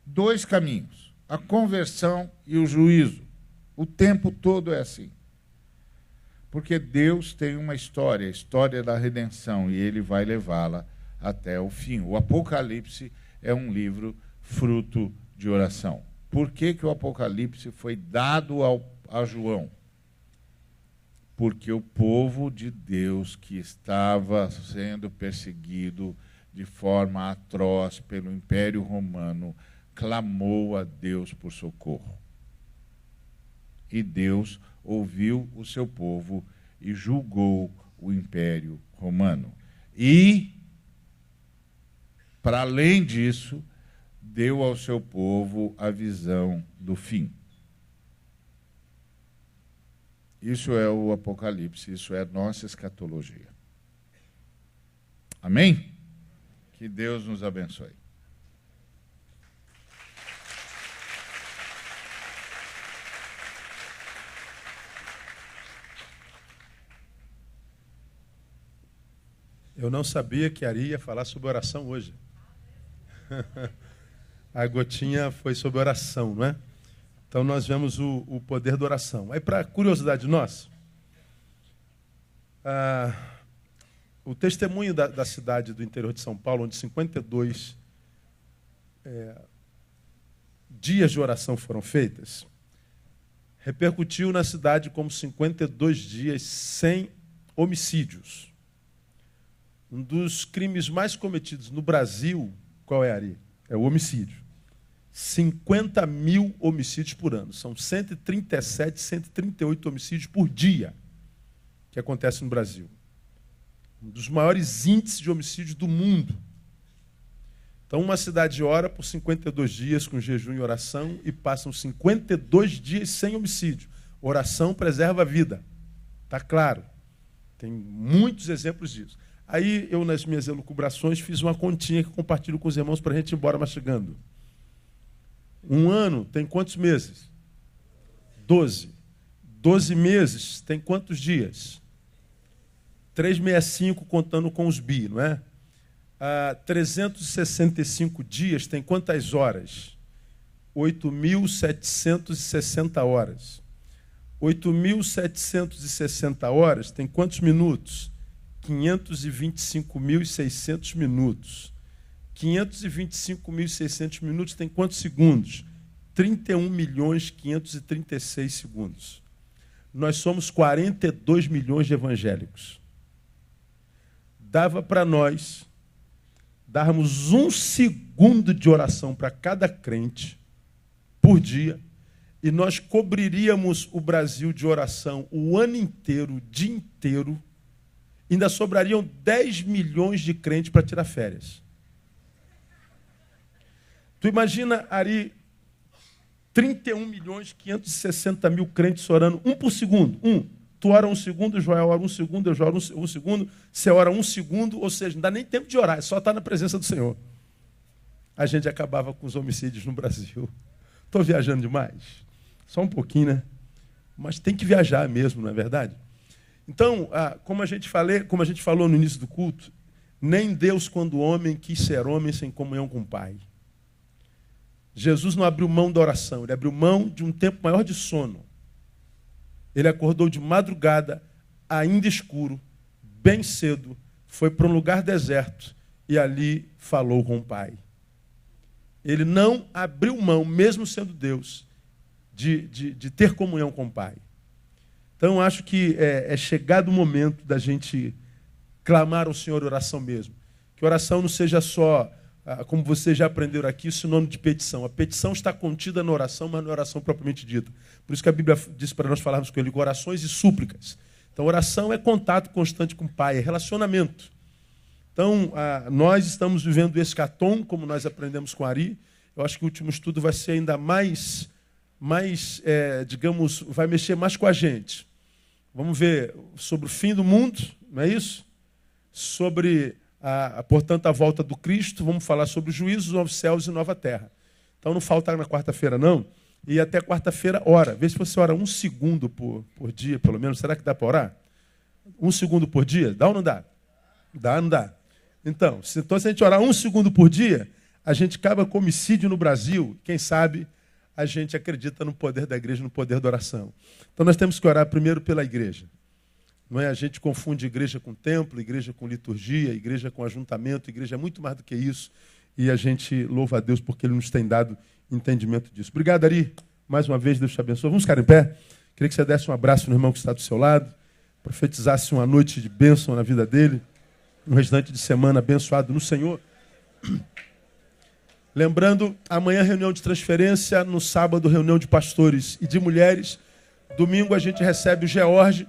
Dois caminhos: a conversão e o juízo. O tempo todo é assim. Porque Deus tem uma história, a história da redenção, e Ele vai levá-la até o fim. O Apocalipse é um livro fruto de oração. Por que que o Apocalipse foi dado a João? Porque o povo de Deus que estava sendo perseguido de forma atroz pelo Império Romano clamou a Deus por socorro. E Deus ouviu o seu povo e julgou o Império Romano. E, para além disso, deu ao seu povo a visão do fim. Isso é o Apocalipse, isso é a nossa escatologia. Amém? Que Deus nos abençoe. Eu não sabia que Ari ia falar sobre oração hoje. A gotinha foi sobre oração, não é? Então nós vemos o poder da oração. Aí, para curiosidade nossa, o testemunho da cidade do interior de São Paulo, onde 52 dias de oração foram feitas, repercutiu na cidade como 52 dias sem homicídios. Um dos crimes mais cometidos no Brasil, qual é, Ari? É o homicídio. 50 mil homicídios por ano. São 137, 138 homicídios por dia que acontecem no Brasil. Um dos maiores índices de homicídios do mundo. Então, uma cidade ora por 52 dias com jejum e oração e passam 52 dias sem homicídio. Oração preserva a vida. Está claro. Tem muitos exemplos disso. Aí eu, nas minhas elucubrações, fiz uma continha que compartilho com os irmãos para a gente ir embora mastigando. Um ano tem quantos meses? 12. 12 meses tem quantos dias? 365 contando com os bi, não é? 365 dias tem quantas horas? 8.760 horas. 8.760 horas tem quantos minutos? 525.600 minutos. 525.600 minutos tem quantos segundos? 31.536 segundos. Nós somos 42 milhões de evangélicos. Dava para nós darmos 1 segundo de oração para cada crente por dia, e nós cobriríamos o Brasil de oração o ano inteiro, o dia inteiro. Ainda sobrariam 10 milhões de crentes para tirar férias. Tu imagina, Ari, 31.560.000 crentes orando, um por segundo. Tu ora 1 segundo, o Joel ora 1 segundo, eu oro 1 segundo, você ora 1 segundo, ou seja, não dá nem tempo de orar, é só estar na presença do Senhor. A gente acabava com os homicídios no Brasil. Estou viajando demais? Só um pouquinho, né? Mas tem que viajar mesmo, não é verdade? Então, como a gente falou no início do culto, nem Deus, quando homem, quis ser homem sem comunhão com o Pai. Jesus não abriu mão da oração, ele abriu mão de um tempo maior de sono. Ele acordou de madrugada, ainda escuro, bem cedo, foi para um lugar deserto e ali falou com o Pai. Ele não abriu mão, mesmo sendo Deus, de ter comunhão com o Pai. Então, acho que é chegado o momento da gente clamar ao Senhor oração mesmo. Que oração não seja só, como vocês já aprenderam aqui, sinônimo de petição. A petição está contida na oração, mas não é oração propriamente dita. Por isso que a Bíblia diz para nós falarmos com ele com orações e súplicas. Então, oração é contato constante com o Pai, é relacionamento. Então, nós estamos vivendo esse escatom, como nós aprendemos com Ari. Eu acho que o último estudo vai ser ainda mais digamos, vai mexer mais com a gente. Vamos ver sobre o fim do mundo, não é isso? Sobre, portanto, a volta do Cristo. Vamos falar sobre os juízos, novos céus e nova terra. Então, não falta na quarta-feira, não. E até quarta-feira, ora. Vê se você ora 1 segundo por dia, pelo menos. Será que dá para orar? 1 segundo por dia? Dá ou não dá? Dá ou não dá? Então, se a gente orar 1 segundo por dia, a gente acaba com homicídio no Brasil. Quem sabe a gente acredita no poder da igreja, no poder da oração. Então nós temos que orar primeiro pela igreja. Não é? A gente confunde igreja com templo, igreja com liturgia, igreja com ajuntamento, igreja é muito mais do que isso. E a gente louva a Deus porque Ele nos tem dado entendimento disso. Obrigado, Ari. Mais uma vez, Deus te abençoe. Vamos ficar em pé? Queria que você desse um abraço no irmão que está do seu lado, profetizasse uma noite de bênção na vida dele, um restante de semana abençoado no Senhor. Lembrando, amanhã reunião de transferência, no sábado reunião de pastores e de mulheres. Domingo a gente recebe o George,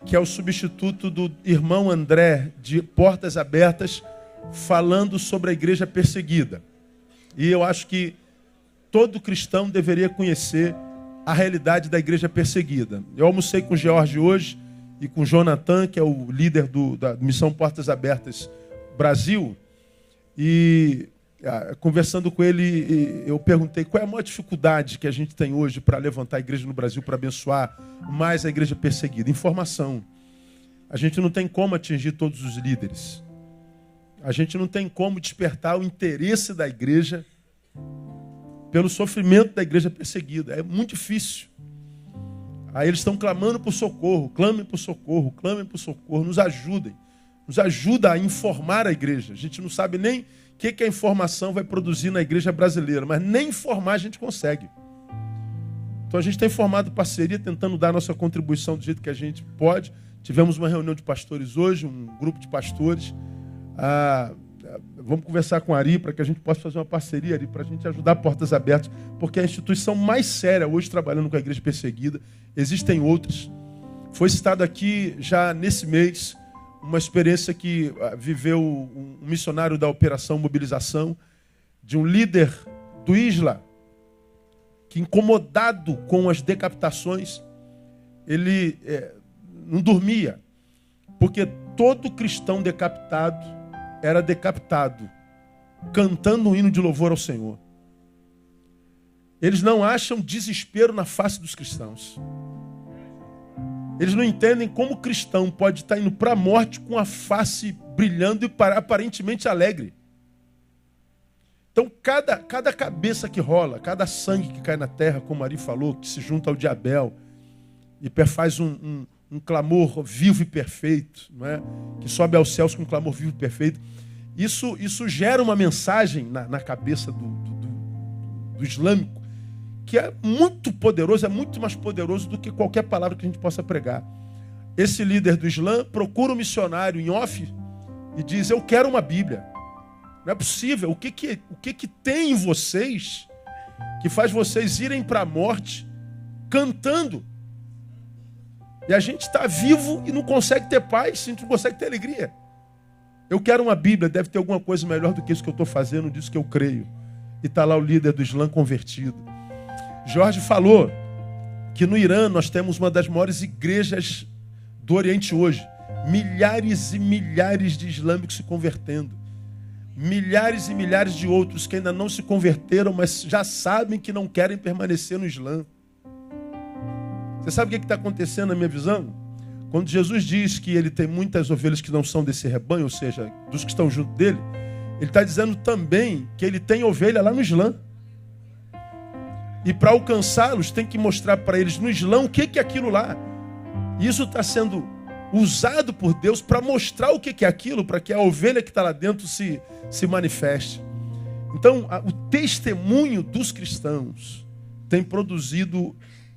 que é o substituto do irmão André, de Portas Abertas, falando sobre a igreja perseguida. E eu acho que todo cristão deveria conhecer a realidade da igreja perseguida. Eu almocei com o George hoje e com o Jonathan, que é o líder da Missão Portas Abertas Brasil, e conversando com ele, eu perguntei qual é a maior dificuldade que a gente tem hoje para levantar a igreja no Brasil, para abençoar mais a igreja perseguida. Informação. A gente não tem como atingir todos os líderes. A gente não tem como despertar o interesse da igreja pelo sofrimento da igreja perseguida. É muito difícil. Aí eles estão clamando por socorro. Clamem por socorro, clamem por socorro. Nos ajudem. Nos ajuda a informar a igreja. A gente não sabe nem o que a informação vai produzir na igreja brasileira, mas nem informar a gente consegue. Então a gente tem formado parceria, tentando dar a nossa contribuição do jeito que a gente pode. Tivemos uma reunião de pastores hoje, um grupo de pastores. Vamos conversar com a Ari para que a gente possa fazer uma parceria, Ari, para a gente ajudar Portas Abertas, porque é a instituição mais séria hoje trabalhando com a igreja perseguida. Existem outras. Foi citado aqui já nesse mês uma experiência que viveu um missionário da Operação Mobilização, de um líder do Isla, que, incomodado com as decapitações, ele não dormia, porque todo cristão decapitado era decapitado cantando um hino de louvor ao Senhor. Eles não acham desespero na face dos cristãos. Eles não entendem como o cristão pode estar indo para a morte com a face brilhando e aparentemente alegre. Então, cada cabeça que rola, cada sangue que cai na terra, como Ari falou, que se junta ao de Abel e faz um clamor vivo e perfeito, não é? Que sobe aos céus com um clamor vivo e perfeito, isso gera uma mensagem na cabeça do islâmico, que é muito poderoso, é muito mais poderoso do que qualquer palavra que a gente possa pregar. Esse líder do Islã procura um missionário em off e diz: eu quero uma Bíblia. Não é possível. O que tem em vocês que faz vocês irem para a morte cantando? E a gente está vivo e não consegue ter paz, não consegue ter alegria. Eu quero uma Bíblia, deve ter alguma coisa melhor do que isso que eu estou fazendo, disso que eu creio. E está lá o líder do Islã convertido. Jorge falou que no Irã nós temos uma das maiores igrejas do Oriente hoje. Milhares e milhares de islâmicos se convertendo. Milhares e milhares de outros que ainda não se converteram, mas já sabem que não querem permanecer no Islã. Você sabe o que está acontecendo na minha visão? Quando Jesus diz que ele tem muitas ovelhas que não são desse rebanho, ou seja, dos que estão junto dele, ele está dizendo também que ele tem ovelha lá no Islã. E para alcançá-los, tem que mostrar para eles no Islã o que é aquilo lá. E isso está sendo usado por Deus para mostrar o que é aquilo, para que a ovelha que está lá dentro se manifeste. Então, o testemunho dos cristãos tem produzido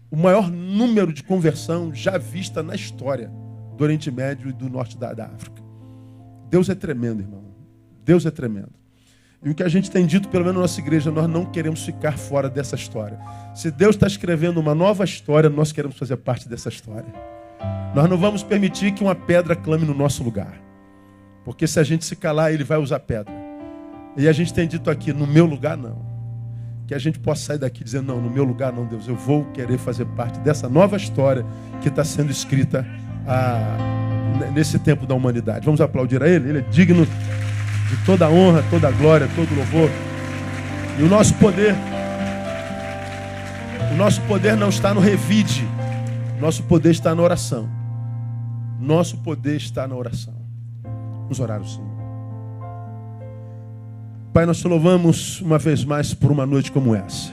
o maior número de conversão já vista na história do Oriente Médio e do norte da África. Deus é tremendo, irmão. Deus é tremendo. E o que a gente tem dito, pelo menos na nossa igreja, nós não queremos ficar fora dessa história. Se Deus está escrevendo uma nova história, nós queremos fazer parte dessa história. Nós não vamos permitir que uma pedra clame no nosso lugar. Porque se a gente se calar, ele vai usar pedra. E a gente tem dito aqui, no meu lugar não. Que a gente possa sair daqui dizendo, não, no meu lugar não, Deus. Eu vou querer fazer parte dessa nova história que está sendo escrita nesse tempo da humanidade. Vamos aplaudir a ele? Ele é digno de toda a honra, toda a glória, todo o louvor. E o nosso poder não está no revide. Nosso poder está na oração. Nosso poder está na oração. Vamos orar ao Senhor. Pai, nós te louvamos uma vez mais por uma noite como essa.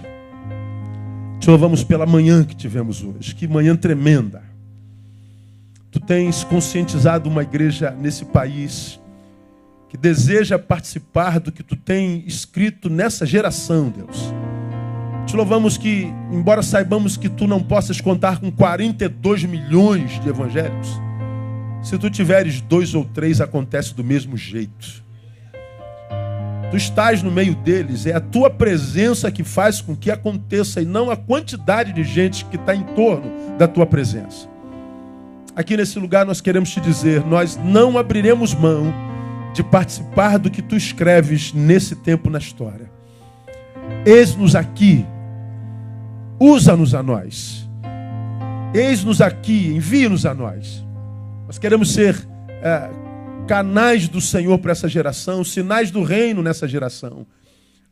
Te louvamos pela manhã que tivemos hoje. Que manhã tremenda. Tu tens conscientizado uma igreja nesse país que deseja participar do que tu tem escrito nessa geração, Deus. Te louvamos que, embora saibamos que tu não possas contar com 42 milhões de evangélicos, se tu tiveres 2 ou 3, acontece do mesmo jeito. Tu estás no meio deles, é a tua presença que faz com que aconteça e não a quantidade de gente que está em torno da tua presença. Aqui nesse lugar nós queremos te dizer, nós não abriremos mão de participar do que tu escreves nesse tempo na história. Eis-nos aqui, usa-nos a nós. Eis-nos aqui, envia-nos a nós. Nós queremos ser canais do Senhor para essa geração, sinais do reino nessa geração.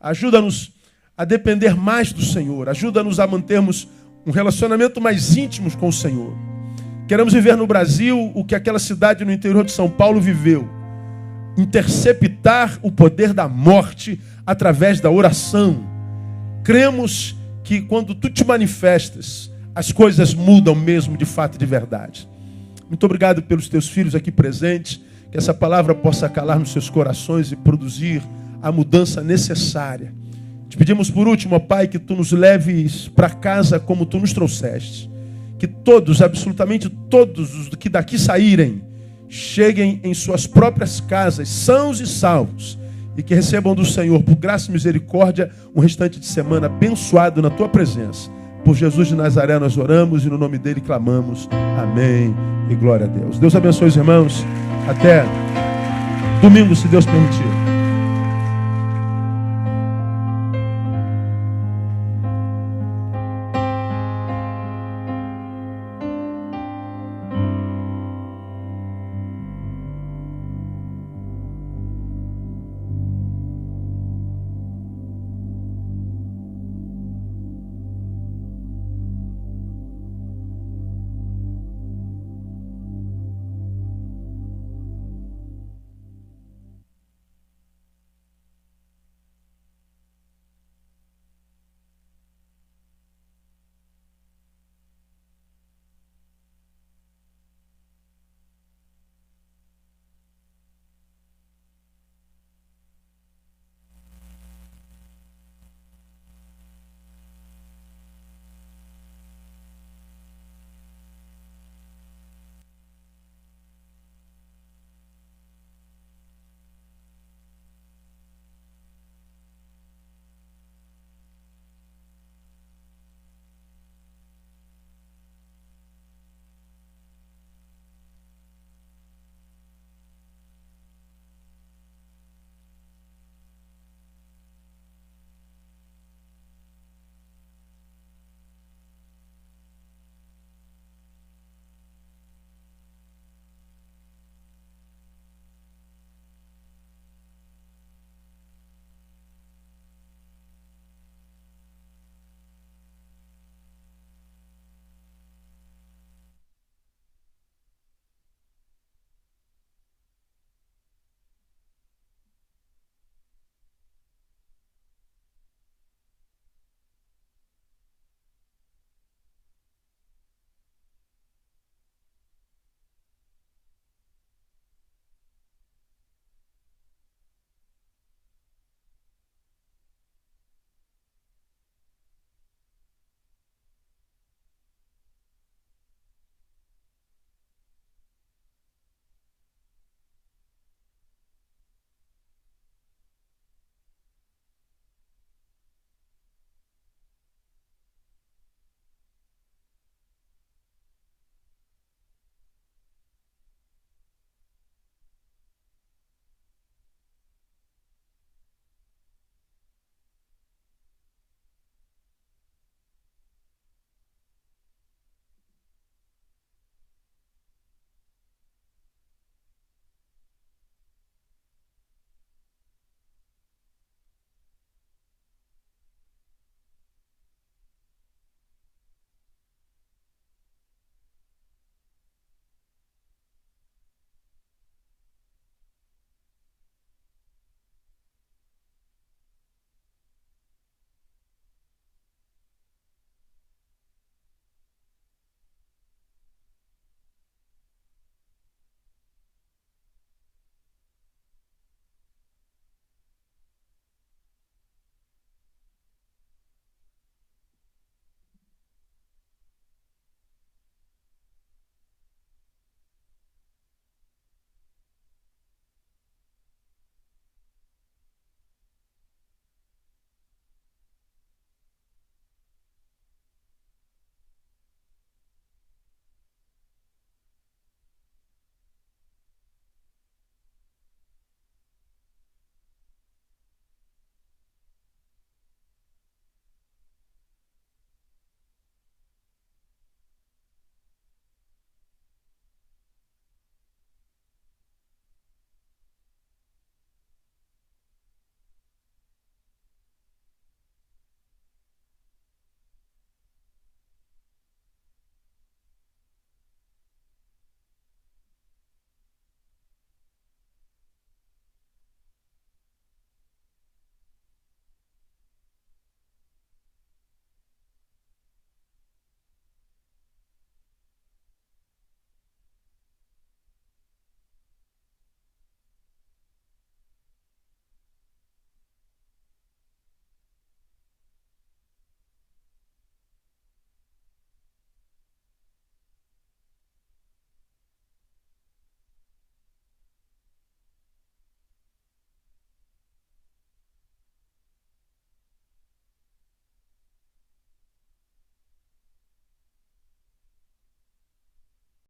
Ajuda-nos a depender mais do Senhor. Ajuda-nos a mantermos um relacionamento mais íntimo com o Senhor. Queremos viver no Brasil o que aquela cidade no interior de São Paulo viveu. Interceptar o poder da morte através da oração. Cremos que quando tu te manifestas, as coisas mudam mesmo de fato e de verdade. Muito obrigado pelos teus filhos aqui presentes. Que essa palavra possa calar nos seus corações e produzir a mudança necessária. Te pedimos por último, ó Pai, que tu nos leves para casa como tu nos trouxeste. Que todos, absolutamente todos os que daqui saírem, cheguem em suas próprias casas, sãos e salvos, e que recebam do Senhor, por graça e misericórdia, um restante de semana abençoado na tua presença. Por Jesus de Nazaré nós oramos e no nome dele clamamos. Amém e glória a Deus. Deus abençoe os irmãos. Até domingo, se Deus permitir.